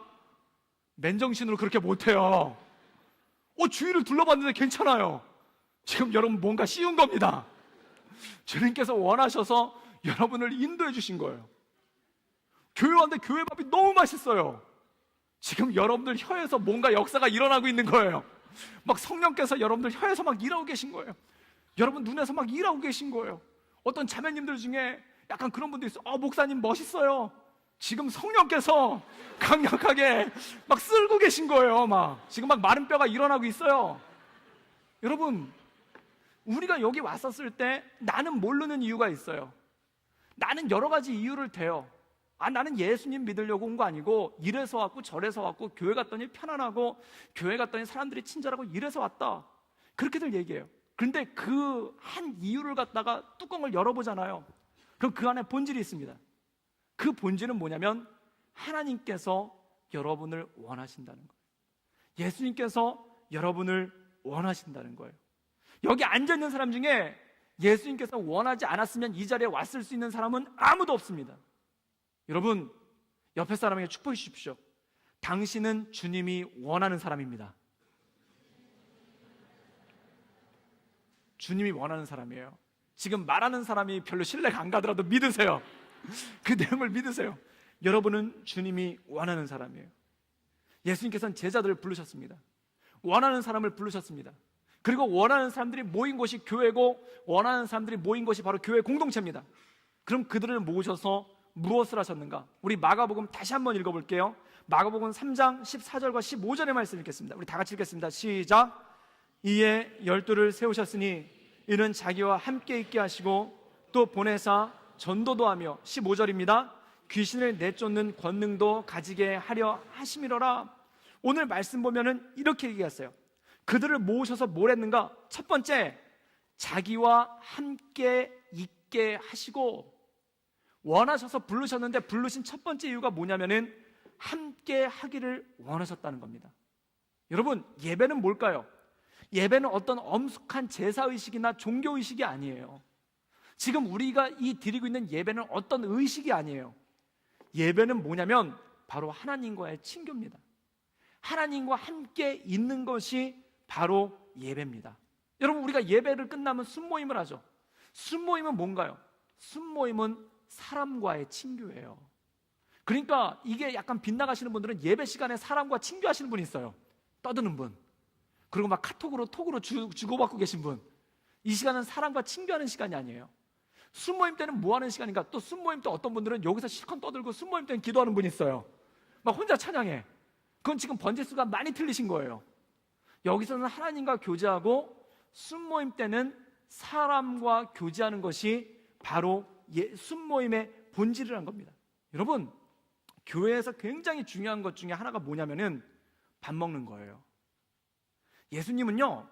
맨정신으로 그렇게 못해요. 주위를 둘러봤는데 괜찮아요. 지금 여러분 뭔가 씌운 겁니다. 주님께서 원하셔서 여러분을 인도해 주신 거예요. 교회 왔는데 교회 밥이 너무 맛있어요. 지금 여러분들 혀에서 뭔가 역사가 일어나고 있는 거예요. 막 성령께서 여러분들 혀에서 막 일하고 계신 거예요. 여러분 눈에서 막 일하고 계신 거예요. 어떤 자매님들 중에 약간 그런 분도 있어요. 목사님 멋있어요. 지금 성령께서 강력하게 막 쓸고 계신 거예요. 지금 막 마른 뼈가 일어나고 있어요. 여러분, 우리가 여기 왔었을 때 나는 모르는 이유가 있어요. 나는 여러 가지 이유를 대요. 나는 예수님 믿으려고 온 거 아니고 이래서 왔고 저래서 왔고 교회 갔더니 편안하고 교회 갔더니 사람들이 친절하고 이래서 왔다, 그렇게들 얘기해요. 그런데 그 한 이유를 갖다가 뚜껑을 열어보잖아요. 그럼 그 안에 본질이 있습니다. 그 본질은 뭐냐면 하나님께서 여러분을 원하신다는 거예요. 예수님께서 여러분을 원하신다는 거예요. 여기 앉아있는 사람 중에 예수님께서 원하지 않았으면 이 자리에 왔을 수 있는 사람은 아무도 없습니다. 여러분, 옆에 사람에게 축복해 주십시오. 당신은 주님이 원하는 사람입니다. 주님이 원하는 사람이에요. 지금 말하는 사람이 별로 신뢰가 안 가더라도 믿으세요. 그 내용을 믿으세요. 여러분은 주님이 원하는 사람이에요. 예수님께서는 제자들을 부르셨습니다. 원하는 사람을 부르셨습니다. 그리고 원하는 사람들이 모인 곳이 교회고 원하는 사람들이 모인 곳이 바로 교회 공동체입니다. 그럼 그들을 모으셔서 무엇을 하셨는가? 우리 마가복음 다시 한번 읽어볼게요. 마가복음 3장 14절과 15절의 말씀 읽겠습니다. 우리 다 같이 읽겠습니다. 시작. 이에 12를 세우셨으니 이는 자기와 함께 있게 하시고 또 보내사 전도도 하며 15절입니다. 귀신을 내쫓는 권능도 가지게 하려 하심이로라. 오늘 말씀 보면은 이렇게 얘기했어요. 그들을 모으셔서 뭘 했는가? 첫 번째, 자기와 함께 있게 하시고, 원하셔서 부르셨는데 부르신 첫 번째 이유가 뭐냐면은 함께 하기를 원하셨다는 겁니다. 여러분, 예배는 뭘까요? 예배는 어떤 엄숙한 제사의식이나 종교의식이 아니에요. 지금 우리가 드리고 있는 예배는 어떤 의식이 아니에요. 예배는 뭐냐면 바로 하나님과의 친교입니다. 하나님과 함께 있는 것이 바로 예배입니다. 여러분, 우리가 예배를 끝나면 순모임을 하죠. 순모임은 뭔가요? 순모임은 사람과의 친교예요. 그러니까 이게 약간 빗나가시는 분들은 예배 시간에 사람과 친교하시는 분이 있어요. 떠드는 분, 그리고 막 톡으로 주고받고 계신 분. 이 시간은 사람과 친교하는 시간이 아니에요. 순모임 때는 뭐 하는 시간인가? 또 순모임 때 어떤 분들은 여기서 실컷 떠들고 순모임 때는 기도하는 분이 있어요. 막 혼자 찬양해. 그건 지금 번지수가 많이 틀리신 거예요. 여기서는 하나님과 교제하고, 순모임 때는 사람과 교제하는 것이 바로 순모임의 본질이라는 겁니다. 여러분, 교회에서 굉장히 중요한 것 중에 하나가 뭐냐면은 밥 먹는 거예요. 예수님은요,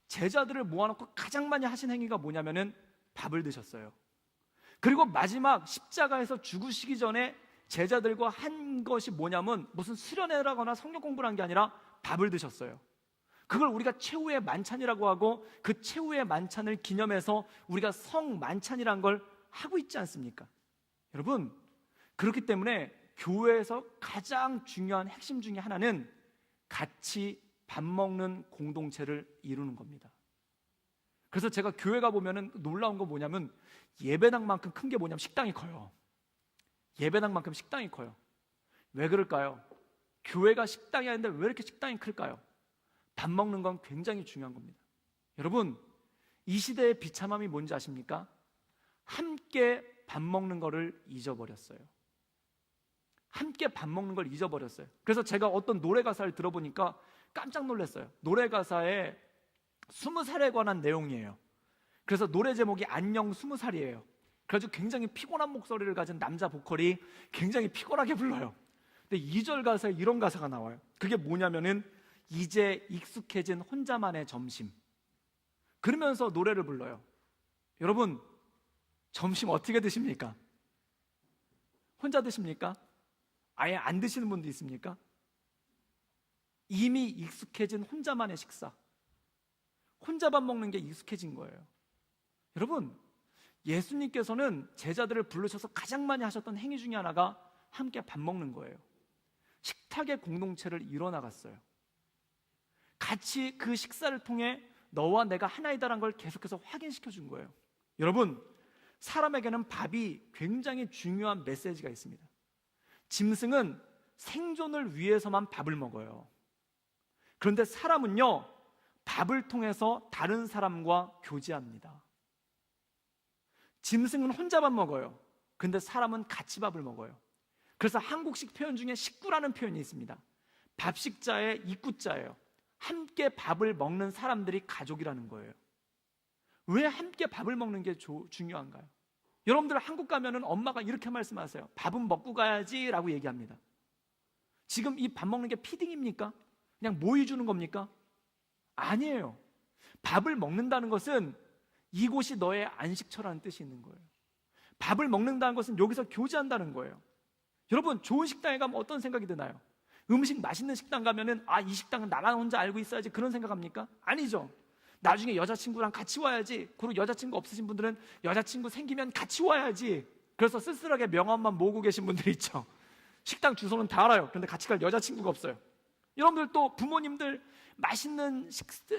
제자들을 모아놓고 가장 많이 하신 행위가 뭐냐면은 밥을 드셨어요. 그리고 마지막 십자가에서 죽으시기 전에 제자들과 한 것이 뭐냐면 무슨 수련회를 하거나 성경 공부를 한 게 아니라 밥을 드셨어요. 그걸 우리가 최후의 만찬이라고 하고, 그 최후의 만찬을 기념해서 우리가 성만찬이라는 걸 하고 있지 않습니까? 여러분, 그렇기 때문에 교회에서 가장 중요한 핵심 중에 하나는 같이 밥 먹는 공동체를 이루는 겁니다. 그래서 제가 교회 가보면 놀라운 거 뭐냐면 예배당만큼 큰 게 뭐냐면 식당이 커요. 예배당만큼 식당이 커요. 왜 그럴까요? 교회가 식당이 아닌데 왜 이렇게 식당이 클까요? 밥 먹는 건 굉장히 중요한 겁니다. 여러분, 이 시대의 비참함이 뭔지 아십니까? 함께 밥 먹는 거를 잊어버렸어요. 함께 밥 먹는 걸 잊어버렸어요. 그래서 제가 어떤 노래 가사를 들어보니까 깜짝 놀랐어요. 노래 가사에 20살에 관한 내용이에요. 그래서 노래 제목이 안녕 20살이에요. 그래가지고 굉장히 피곤한 목소리를 가진 남자 보컬이 굉장히 피곤하게 불러요. 근데 2절 가사에 이런 가사가 나와요. 그게 뭐냐면은 이제 익숙해진 혼자만의 점심. 그러면서 노래를 불러요. 여러분, 점심 어떻게 드십니까? 혼자 드십니까? 아예 안 드시는 분도 있습니까? 이미 익숙해진 혼자만의 식사, 혼자 밥 먹는 게 익숙해진 거예요. 여러분, 예수님께서는 제자들을 부르셔서 가장 많이 하셨던 행위 중에 하나가 함께 밥 먹는 거예요. 식탁의 공동체를 이뤄나갔어요. 같이 그 식사를 통해 너와 내가 하나이다라는 걸 계속해서 확인시켜 준 거예요. 여러분, 사람에게는 밥이 굉장히 중요한 메시지가 있습니다. 짐승은 생존을 위해서만 밥을 먹어요. 그런데 사람은요, 밥을 통해서 다른 사람과 교제합니다. 짐승은 혼자 밥 먹어요. 근데 사람은 같이 밥을 먹어요. 그래서 한국식 표현 중에 식구라는 표현이 있습니다. 밥식자의 입구자예요. 함께 밥을 먹는 사람들이 가족이라는 거예요. 왜 함께 밥을 먹는 게 중요한가요? 여러분들 한국 가면은 엄마가 이렇게 말씀하세요. 밥은 먹고 가야지 라고 얘기합니다. 지금 이 밥 먹는 게 피딩입니까? 그냥 모이 주는 겁니까? 아니에요. 밥을 먹는다는 것은 이곳이 너의 안식처라는 뜻이 있는 거예요. 밥을 먹는다는 것은 여기서 교제한다는 거예요. 여러분, 좋은 식당에 가면 어떤 생각이 드나요? 음식 맛있는 식당 가면은 이 식당은 나만 혼자 알고 있어야지 그런 생각합니까? 아니죠. 나중에 여자친구랑 같이 와야지. 그리고 여자친구 없으신 분들은 여자친구 생기면 같이 와야지. 그래서 쓸쓸하게 명함만 모으고 계신 분들이 있죠. 식당 주소는 다 알아요. 그런데 같이 갈 여자친구가 없어요. 여러분들 또 부모님들 맛있는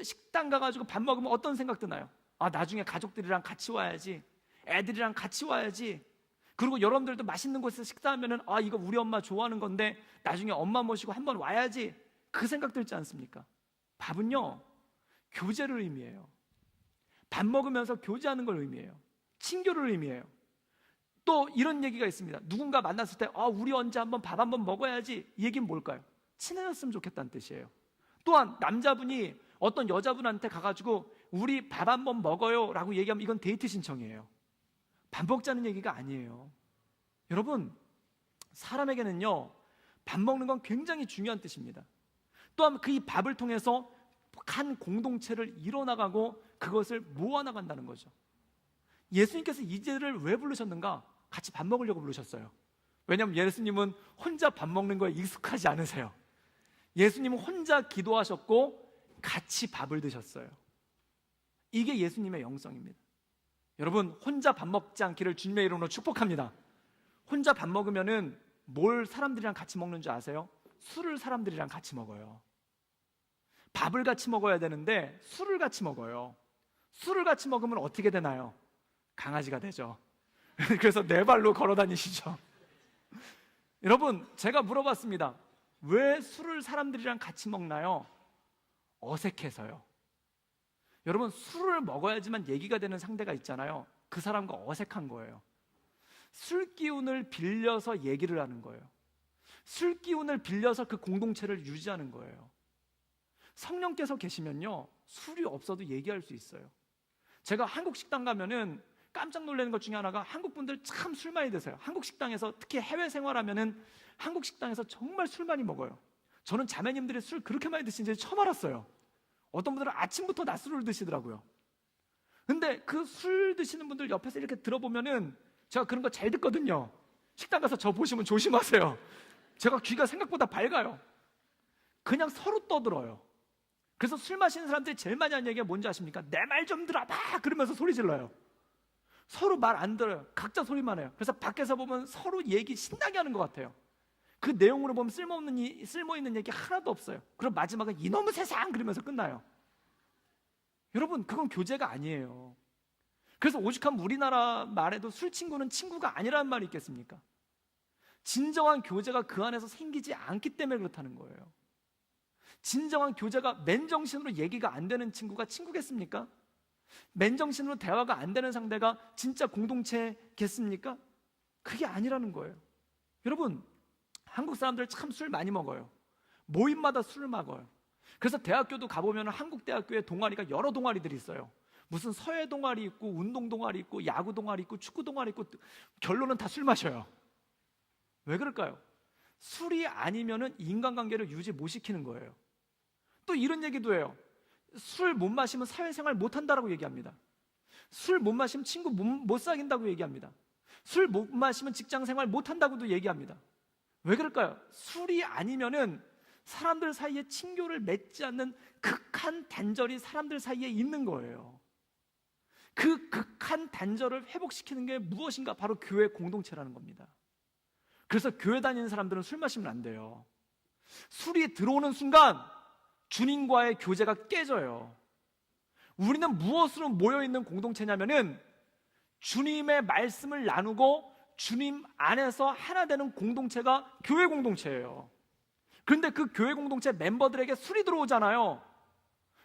식당 가가지고 밥 먹으면 어떤 생각 드나요? 나중에 가족들이랑 같이 와야지. 애들이랑 같이 와야지. 그리고 여러분들도 맛있는 곳에서 식사하면은 이거 우리 엄마 좋아하는 건데 나중에 엄마 모시고 한번 와야지. 그 생각 들지 않습니까? 밥은요, 교제를 의미해요. 밥 먹으면서 교제하는 걸 의미해요. 친교를 의미해요. 또 이런 얘기가 있습니다. 누군가 만났을 때 우리 언제 한번 밥 한번 먹어야지. 이 얘기는 뭘까요? 친해졌으면 좋겠다는 뜻이에요. 또한 남자분이 어떤 여자분한테 가가지고 우리 밥 한번 먹어요 라고 얘기하면 이건 데이트 신청이에요. 밥 먹자는 얘기가 아니에요. 여러분, 사람에게는요, 밥 먹는 건 굉장히 중요한 뜻입니다. 또한 그 이 밥을 통해서 한 공동체를 이뤄나가고 그것을 모아나간다는 거죠. 예수님께서 이 제를 왜 부르셨는가? 같이 밥 먹으려고 부르셨어요. 왜냐하면 예수님은 혼자 밥 먹는 거에 익숙하지 않으세요. 예수님은 혼자 기도하셨고 같이 밥을 드셨어요. 이게 예수님의 영성입니다. 여러분, 혼자 밥 먹지 않기를 주님의 이름으로 축복합니다. 혼자 밥 먹으면은 뭘 사람들이랑 같이 먹는 줄 아세요? 술을 사람들이랑 같이 먹어요. 밥을 같이 먹어야 되는데 술을 같이 먹어요. 술을 같이 먹으면 어떻게 되나요? 강아지가 되죠. 그래서 네 발로 걸어 다니시죠. 여러분, 제가 물어봤습니다. 왜 술을 사람들이랑 같이 먹나요? 어색해서요. 여러분, 술을 먹어야지만 얘기가 되는 상대가 있잖아요. 그 사람과 어색한 거예요. 술 기운을 빌려서 얘기를 하는 거예요. 술 기운을 빌려서 그 공동체를 유지하는 거예요. 성령께서 계시면요, 술이 없어도 얘기할 수 있어요. 제가 한국 식당 가면은 깜짝 놀라는 것 중에 하나가 한국 분들 참 술 많이 드세요. 한국 식당에서, 특히 해외 생활하면은 한국 식당에서 정말 술 많이 먹어요. 저는 자매님들이 술 그렇게 많이 드시는지 처음 알았어요. 어떤 분들은 아침부터 낮술을 드시더라고요. 근데 그 술 드시는 분들 옆에서 이렇게 들어보면은 제가 그런 거 잘 듣거든요. 식당 가서 저 보시면 조심하세요. 제가 귀가 생각보다 밝아요. 그냥 서로 떠들어요. 그래서 술 마시는 사람들이 제일 많이 하는 얘기가 뭔지 아십니까? 내 말 좀 들어봐! 그러면서 소리 질러요. 서로 말 안 들어요. 각자 소리만 해요. 그래서 밖에서 보면 서로 얘기 신나게 하는 것 같아요. 그 내용으로 보면 쓸모있는 얘기 하나도 없어요. 그럼 마지막에 이놈의 세상! 그러면서 끝나요. 여러분, 그건 교제가 아니에요. 그래서 오죽하면 우리나라 말에도 술 친구는 친구가 아니라는 말이 있겠습니까? 진정한 교제가 그 안에서 생기지 않기 때문에 그렇다는 거예요. 진정한 교제가 맨정신으로 얘기가 안 되는 친구가 친구겠습니까? 맨정신으로 대화가 안 되는 상대가 진짜 공동체겠습니까? 그게 아니라는 거예요. 여러분, 한국 사람들 참 술 많이 먹어요. 모임마다 술을 먹어요. 그래서 대학교도 가보면 한국 대학교에 동아리가 여러 동아리들이 있어요. 무슨 서예 동아리 있고 운동 동아리 있고 야구 동아리 있고 축구 동아리 있고 결론은 다 술 마셔요. 왜 그럴까요? 술이 아니면은 인간관계를 유지 못 시키는 거예요. 또 이런 얘기도 해요. 술 못 마시면 사회생활 못 한다라고 얘기합니다. 술 못 마시면 친구 못 사귄다고 얘기합니다. 술 못 마시면 직장생활 못 한다고도 얘기합니다. 왜 그럴까요? 술이 아니면은 사람들 사이에 친교를 맺지 않는 극한 단절이 사람들 사이에 있는 거예요. 그 극한 단절을 회복시키는 게 무엇인가? 바로 교회 공동체라는 겁니다. 그래서 교회 다니는 사람들은 술 마시면 안 돼요. 술이 들어오는 순간 주님과의 교제가 깨져요. 우리는 무엇으로 모여있는 공동체냐면은 주님의 말씀을 나누고 주님 안에서 하나 되는 공동체가 교회 공동체예요. 그런데 그 교회 공동체 멤버들에게 술이 들어오잖아요.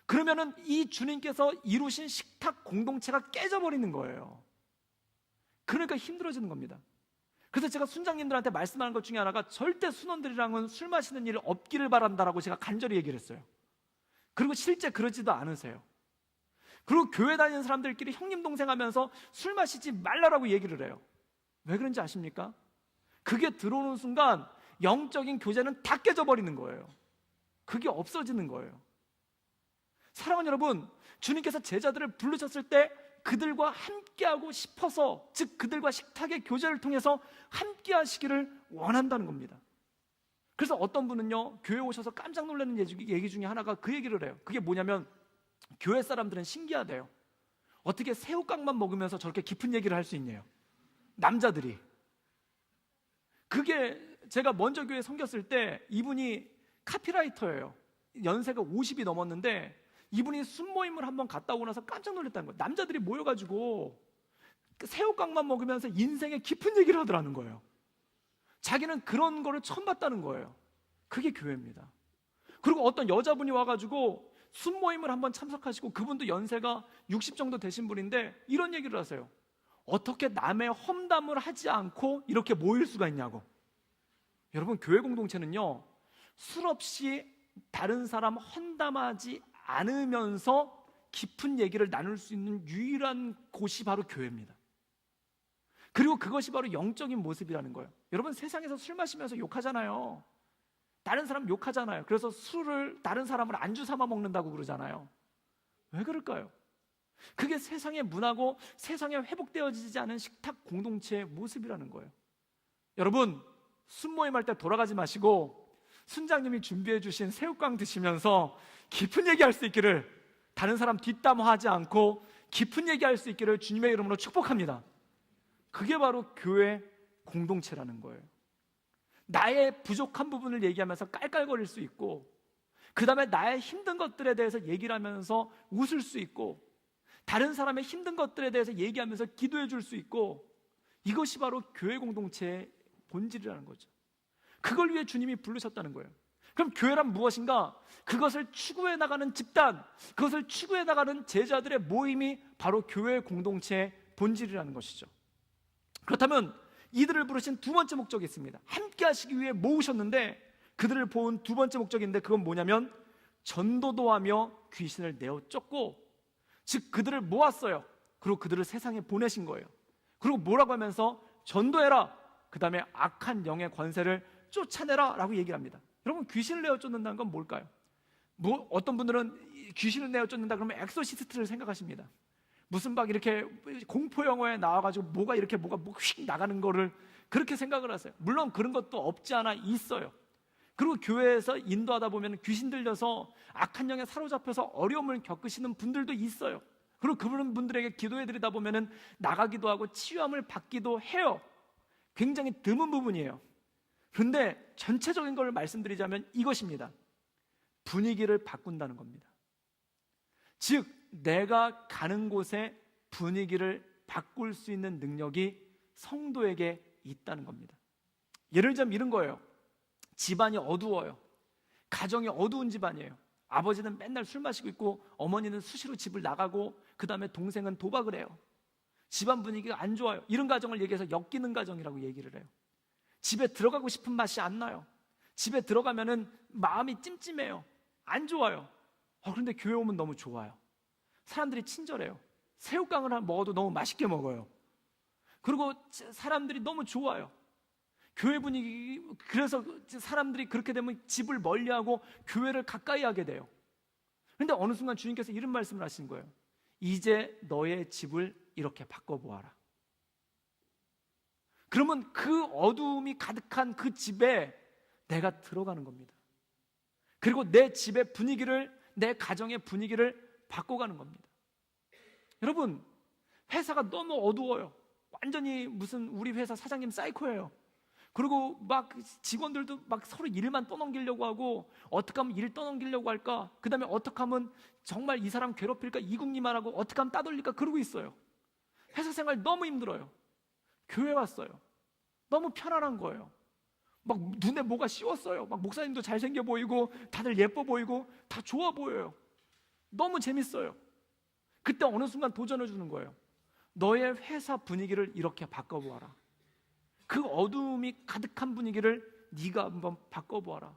그러면은 이 주님께서 이루신 식탁 공동체가 깨져버리는 거예요. 그러니까 힘들어지는 겁니다. 그래서 제가 순장님들한테 말씀하는 것 중에 하나가 절대 순원들이랑은 술 마시는 일이 없기를 바란다라고 제가 간절히 얘기를 했어요. 그리고 실제 그러지도 않으세요. 그리고 교회 다니는 사람들끼리 형님 동생 하면서 술 마시지 말라라고 얘기를 해요. 왜 그런지 아십니까? 그게 들어오는 순간 영적인 교제는 다 깨져버리는 거예요. 그게 없어지는 거예요. 사랑하는 여러분, 주님께서 제자들을 부르셨을 때 그들과 함께하고 싶어서, 즉 그들과 식탁의 교제를 통해서 함께 하시기를 원한다는 겁니다. 그래서 어떤 분은요, 교회 오셔서 깜짝 놀라는 얘기 중에 하나가 그 얘기를 해요. 그게 뭐냐면 교회 사람들은 신기하대요. 어떻게 새우깡만 먹으면서 저렇게 깊은 얘기를 할 수 있냐요. 남자들이. 그게 제가 먼저 교회 섬겼을 때 이분이 카피라이터예요. 연세가 50이 넘었는데 이분이 순모임을 한번 갔다 오고 나서 깜짝 놀랐다는 거예요. 남자들이 모여가지고 새우깡만 먹으면서 인생의 깊은 얘기를 하더라는 거예요. 자기는 그런 거를 처음 봤다는 거예요. 그게 교회입니다. 그리고 어떤 여자분이 와가지고 순모임을 한번 참석하시고, 그분도 연세가 60 정도 되신 분인데 이런 얘기를 하세요. 어떻게 남의 험담을 하지 않고 이렇게 모일 수가 있냐고. 여러분, 교회 공동체는요, 술 없이 다른 사람 험담하지 않으면서 깊은 얘기를 나눌 수 있는 유일한 곳이 바로 교회입니다. 그리고 그것이 바로 영적인 모습이라는 거예요. 여러분, 세상에서 술 마시면서 욕하잖아요. 다른 사람 욕하잖아요. 그래서 술을 다른 사람을 안주 삼아 먹는다고 그러잖아요. 왜 그럴까요? 그게 세상의 문화고 세상에 회복되어지지 않은 식탁 공동체의 모습이라는 거예요. 여러분, 순모임 할 때 돌아가지 마시고 순장님이 준비해 주신 새우깡 드시면서 깊은 얘기할 수 있기를, 다른 사람 뒷담화하지 않고 깊은 얘기할 수 있기를 주님의 이름으로 축복합니다. 그게 바로 교회 공동체라는 거예요. 나의 부족한 부분을 얘기하면서 깔깔거릴 수 있고, 그 다음에 나의 힘든 것들에 대해서 얘기를 하면서 웃을 수 있고, 다른 사람의 힘든 것들에 대해서 얘기하면서 기도해 줄 수 있고, 이것이 바로 교회 공동체의 본질이라는 거죠. 그걸 위해 주님이 부르셨다는 거예요. 그럼 교회란 무엇인가? 그것을 추구해 나가는 집단, 그것을 추구해 나가는 제자들의 모임이 바로 교회 공동체의 본질이라는 것이죠. 그렇다면 이들을 부르신 두 번째 목적이 있습니다. 함께 하시기 위해 모으셨는데, 그들을 보은 두 번째 목적인데 그건 뭐냐면 전도도 하며 귀신을 내어 쫓고, 즉 그들을 모았어요. 그리고 그들을 세상에 보내신 거예요. 그리고 뭐라고 하면서 전도해라, 그 다음에 악한 영의 권세를 쫓아내라 라고 얘기를 합니다. 여러분, 귀신을 내어 쫓는다는 건 뭘까요? 어떤 분들은 귀신을 내어 쫓는다 그러면 엑소시스트를 생각하십니다. 무슨 막 이렇게 공포 영화에 나와가지고 뭐가 휙 나가는 거를 그렇게 생각을 하세요. 물론 그런 것도 없지 않아 있어요. 그리고 교회에서 인도하다 보면 귀신 들려서 악한 영에 사로잡혀서 어려움을 겪으시는 분들도 있어요. 그리고 그런 분들에게 기도해드리다 보면 나가기도 하고 치유함을 받기도 해요. 굉장히 드문 부분이에요. 그런데 전체적인 걸 말씀드리자면 이것입니다. 분위기를 바꾼다는 겁니다. 즉 내가 가는 곳에 분위기를 바꿀 수 있는 능력이 성도에게 있다는 겁니다. 예를 들자면 이런 거예요. 집안이 어두워요. 가정이 어두운 집안이에요. 아버지는 맨날 술 마시고 있고 어머니는 수시로 집을 나가고 그 다음에 동생은 도박을 해요. 집안 분위기가 안 좋아요. 이런 가정을 얘기해서 엮이는 가정이라고 얘기를 해요. 집에 들어가고 싶은 맛이 안 나요. 집에 들어가면은 마음이 찜찜해요. 안 좋아요. 그런데 교회 오면 너무 좋아요. 사람들이 친절해요. 새우깡을 먹어도 너무 맛있게 먹어요. 그리고 사람들이 너무 좋아요. 교회 분위기, 그래서 사람들이 그렇게 되면 집을 멀리하고 교회를 가까이 하게 돼요. 그런데 어느 순간 주님께서 이런 말씀을 하신 거예요. 이제 너의 집을 이렇게 바꿔보아라. 그러면 그 어두움이 가득한 그 집에 내가 들어가는 겁니다. 그리고 내 집의 분위기를, 내 가정의 분위기를 바꿔가는 겁니다. 여러분, 회사가 너무 어두워요. 완전히 무슨 우리 회사 사장님 사이코예요. 그리고 막 직원들도 막 서로 일만 떠넘기려고 하고, 어떻게 하면 일 떠넘기려고 할까? 그 다음에 어떻게 하면 정말 이 사람 괴롭힐까? 이국리만 하고 어떻게 하면 따돌릴까? 그러고 있어요. 회사 생활 너무 힘들어요. 교회 왔어요. 너무 편안한 거예요. 막 눈에 뭐가 씌웠어요. 막 목사님도 잘생겨 보이고 다들 예뻐 보이고 다 좋아 보여요. 너무 재밌어요. 그때 어느 순간 도전을 주는 거예요. 너의 회사 분위기를 이렇게 바꿔보아라. 그 어두움이 가득한 분위기를 네가 한번 바꿔보아라.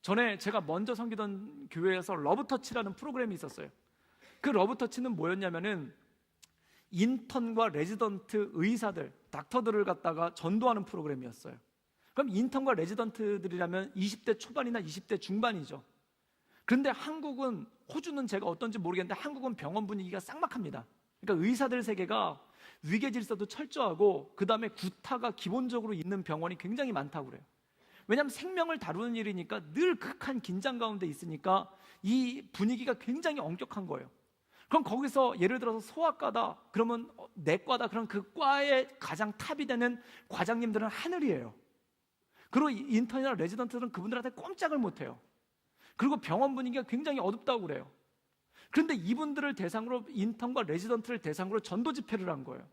전에 제가 먼저 섬기던 교회에서 러브터치라는 프로그램이 있었어요. 그 러브터치는 뭐였냐면은 인턴과 레지던트 의사들, 닥터들을 갖다가 전도하는 프로그램이었어요. 그럼 인턴과 레지던트들이라면 20대 초반이나 20대 중반이죠. 그런데 한국은, 호주는 제가 어떤지 모르겠는데 한국은 병원 분위기가 쌍막합니다. 그러니까 의사들 세계가 위계 질서도 철저하고 그 다음에 구타가 기본적으로 있는 병원이 굉장히 많다고 그래요. 왜냐하면 생명을 다루는 일이니까 늘 극한 긴장 가운데 있으니까 이 분위기가 굉장히 엄격한 거예요. 그럼 거기서 예를 들어서 소아과다 그러면 내과다, 그럼 그 과의 가장 탑이 되는 과장님들은 하늘이에요. 그리고 인턴이나 레지던트들은 그분들한테 꼼짝을 못해요. 그리고 병원 분위기가 굉장히 어둡다고 그래요. 그런데 이분들을 대상으로, 인턴과 레지던트를 대상으로 전도 집회를 한 거예요.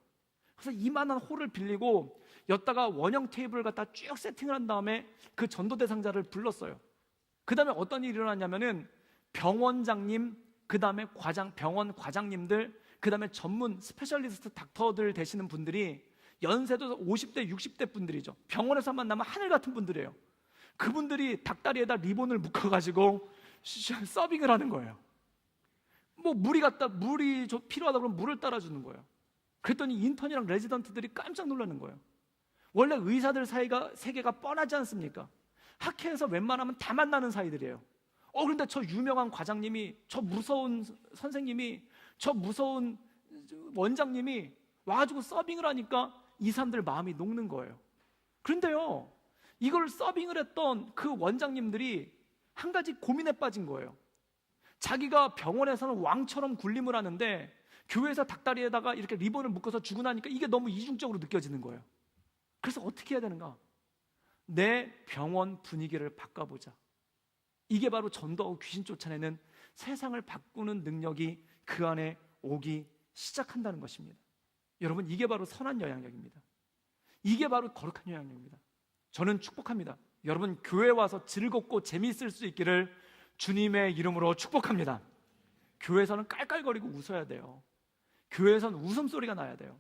그래서 이만한 홀을 빌리고 여기다가 원형 테이블을 갖다 쭉 세팅을 한 다음에 그 전도 대상자를 불렀어요. 그 다음에 어떤 일이 일어났냐면은 병원장님, 그 다음에 병원 과장님들, 그 다음에 전문 스페셜리스트 닥터들 되시는 분들이 연세도 50대, 60대 분들이죠. 병원에서 만나면 하늘 같은 분들이에요. 그분들이 닭다리에다 리본을 묶어가지고 서빙을 하는 거예요. 뭐 물이 필요하다 그러면 물을 따라주는 거예요. 그랬더니 인턴이랑 레지던트들이 깜짝 놀라는 거예요. 원래 의사들 세계가 뻔하지 않습니까? 학회에서 웬만하면 다 만나는 사이들이에요. 그런데 저 유명한 과장님이, 저 무서운 선생님이, 저 무서운 원장님이 와가지고 서빙을 하니까 이 사람들 마음이 녹는 거예요. 그런데요, 이걸 서빙을 했던 그 원장님들이 한 가지 고민에 빠진 거예요. 자기가 병원에서는 왕처럼 군림을 하는데 교회에서 닭다리에다가 이렇게 리본을 묶어서 주고 나니까 이게 너무 이중적으로 느껴지는 거예요. 그래서 어떻게 해야 되는가? 내 병원 분위기를 바꿔보자. 이게 바로 전도하고 귀신 쫓아내는, 세상을 바꾸는 능력이 그 안에 오기 시작한다는 것입니다. 여러분, 이게 바로 선한 영향력입니다. 이게 바로 거룩한 영향력입니다. 저는 축복합니다. 여러분, 교회 와서 즐겁고 재미있을 수 있기를 주님의 이름으로 축복합니다. 교회에서는 깔깔거리고 웃어야 돼요. 교회에서는 웃음소리가 나야 돼요.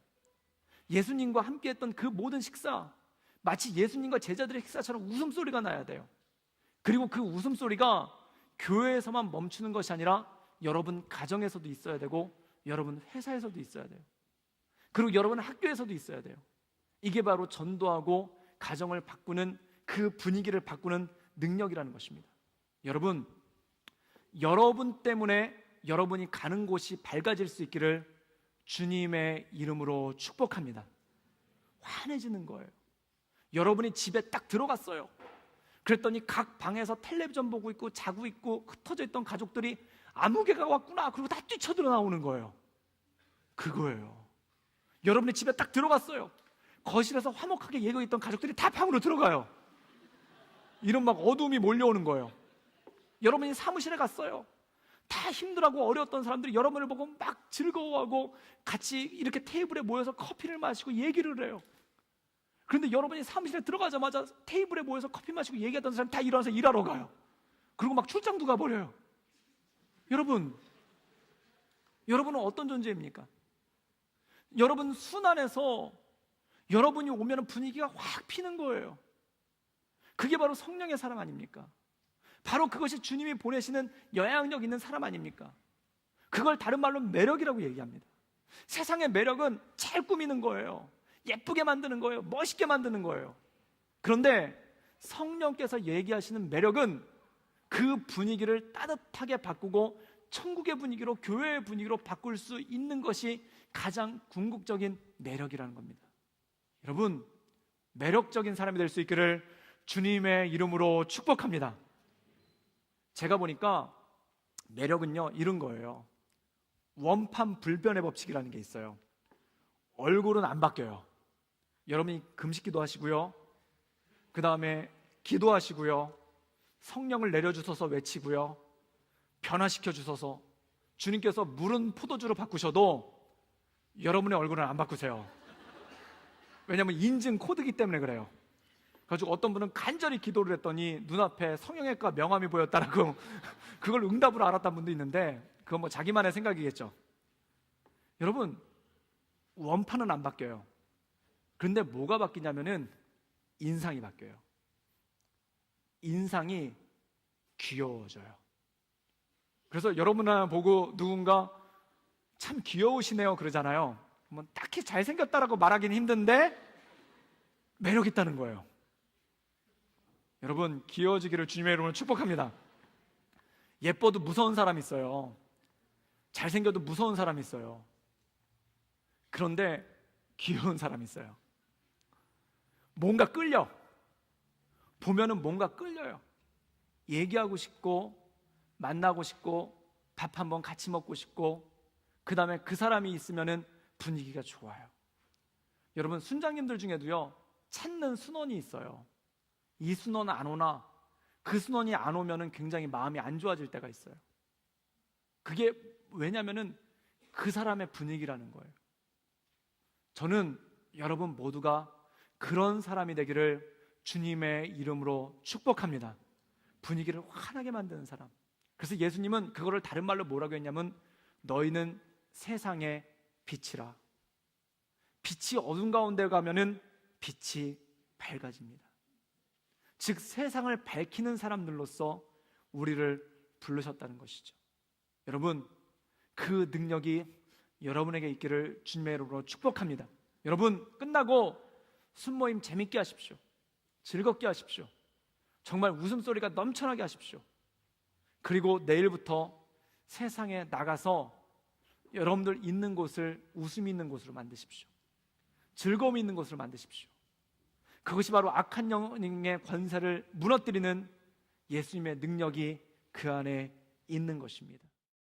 예수님과 함께했던 그 모든 식사, 마치 예수님과 제자들의 식사처럼 웃음소리가 나야 돼요. 그리고 그 웃음소리가 교회에서만 멈추는 것이 아니라 여러분 가정에서도 있어야 되고, 여러분 회사에서도 있어야 돼요. 그리고 여러분 학교에서도 있어야 돼요. 이게 바로 전도하고 가정을 바꾸는, 그 분위기를 바꾸는 능력이라는 것입니다. 여러분 때문에 여러분이 가는 곳이 밝아질 수 있기를 주님의 이름으로 축복합니다. 환해지는 거예요. 여러분이 집에 딱 들어갔어요. 그랬더니 각 방에서 텔레비전 보고 있고 자고 있고 흩어져 있던 가족들이 아무개가 왔구나, 그리고 다 뛰쳐들어 나오는 거예요. 그거예요. 여러분이 집에 딱 들어갔어요. 거실에서 화목하게 예고 있던 가족들이 다 방으로 들어가요. 이런 막 어두움이 몰려오는 거예요. 여러분이 사무실에 갔어요. 다 힘들고 어려웠던 사람들이 여러분을 보고 막 즐거워하고 같이 이렇게 테이블에 모여서 커피를 마시고 얘기를 해요. 그런데 여러분이 사무실에 들어가자마자 테이블에 모여서 커피 마시고 얘기했던 사람이 다 일어나서 일하러 가요. 그리고 막 출장도 가버려요. 여러분은 어떤 존재입니까? 여러분 순 안에서 여러분이 오면 분위기가 확 피는 거예요. 그게 바로 성령의 사람 아닙니까? 바로 그것이 주님이 보내시는 영향력 있는 사람 아닙니까? 그걸 다른 말로 매력이라고 얘기합니다. 세상의 매력은 잘 꾸미는 거예요. 예쁘게 만드는 거예요. 멋있게 만드는 거예요. 그런데 성령께서 얘기하시는 매력은 그 분위기를 따뜻하게 바꾸고 천국의 분위기로, 교회의 분위기로 바꿀 수 있는 것이 가장 궁극적인 매력이라는 겁니다. 여러분, 매력적인 사람이 될 수 있기를 주님의 이름으로 축복합니다. 제가 보니까 매력은요, 이런 거예요. 원판 불변의 법칙이라는 게 있어요. 얼굴은 안 바뀌어요. 여러분이 금식기도 하시고요, 그 다음에 기도하시고요, 성령을 내려주셔서 외치고요, 변화시켜 주셔서 주님께서 물은 포도주로 바꾸셔도 여러분의 얼굴은 안 바꾸세요. 왜냐하면 인증 코드기 때문에 그래요. 그래가지고 어떤 분은 간절히 기도를 했더니 눈앞에 성형외과 명함이 보였다라고 그걸 응답으로 알았다는 분도 있는데, 그건 뭐 자기만의 생각이겠죠. 여러분, 원판은 안 바뀌어요. 그런데 뭐가 바뀌냐면은 인상이 바뀌어요. 인상이 귀여워져요. 그래서 여러분 하나 보고 누군가 참 귀여우시네요 그러잖아요. 뭐 딱히 잘생겼다라고 말하기는 힘든데 매력 있다는 거예요. 여러분, 귀여워지기를 주님의 이름으로 축복합니다. 예뻐도 무서운 사람이 있어요. 잘생겨도 무서운 사람이 있어요. 그런데 귀여운 사람이 있어요. 뭔가 끌려. 보면은 뭔가 끌려요. 얘기하고 싶고, 만나고 싶고, 밥 한번 같이 먹고 싶고, 그 다음에 그 사람이 있으면은 분위기가 좋아요. 여러분, 순장님들 중에도요, 찾는 순원이 있어요. 이 순원 안 오나? 그 순원이 안 오면은 굉장히 마음이 안 좋아질 때가 있어요. 그게 왜냐면은 그 사람의 분위기라는 거예요. 저는 여러분 모두가 그런 사람이 되기를 주님의 이름으로 축복합니다. 분위기를 환하게 만드는 사람. 그래서 예수님은 그거를 다른 말로 뭐라고 했냐면, 너희는 세상의 빛이라. 빛이 어둠 가운데 가면은 빛이 밝아집니다. 즉 세상을 밝히는 사람들로서 우리를 부르셨다는 것이죠. 여러분, 그 능력이 여러분에게 있기를 주님의 이름으로 축복합니다. 여러분, 끝나고 순모임 재밌게 하십시오. 즐겁게 하십시오. 정말 웃음소리가 넘쳐나게 하십시오. 그리고 내일부터 세상에 나가서 여러분들 있는 곳을 웃음이 있는 곳으로 만드십시오. 즐거움이 있는 곳으로 만드십시오. 그것이 바로 악한 영의 권세를 무너뜨리는 예수님의 능력이 그 안에 있는 것입니다.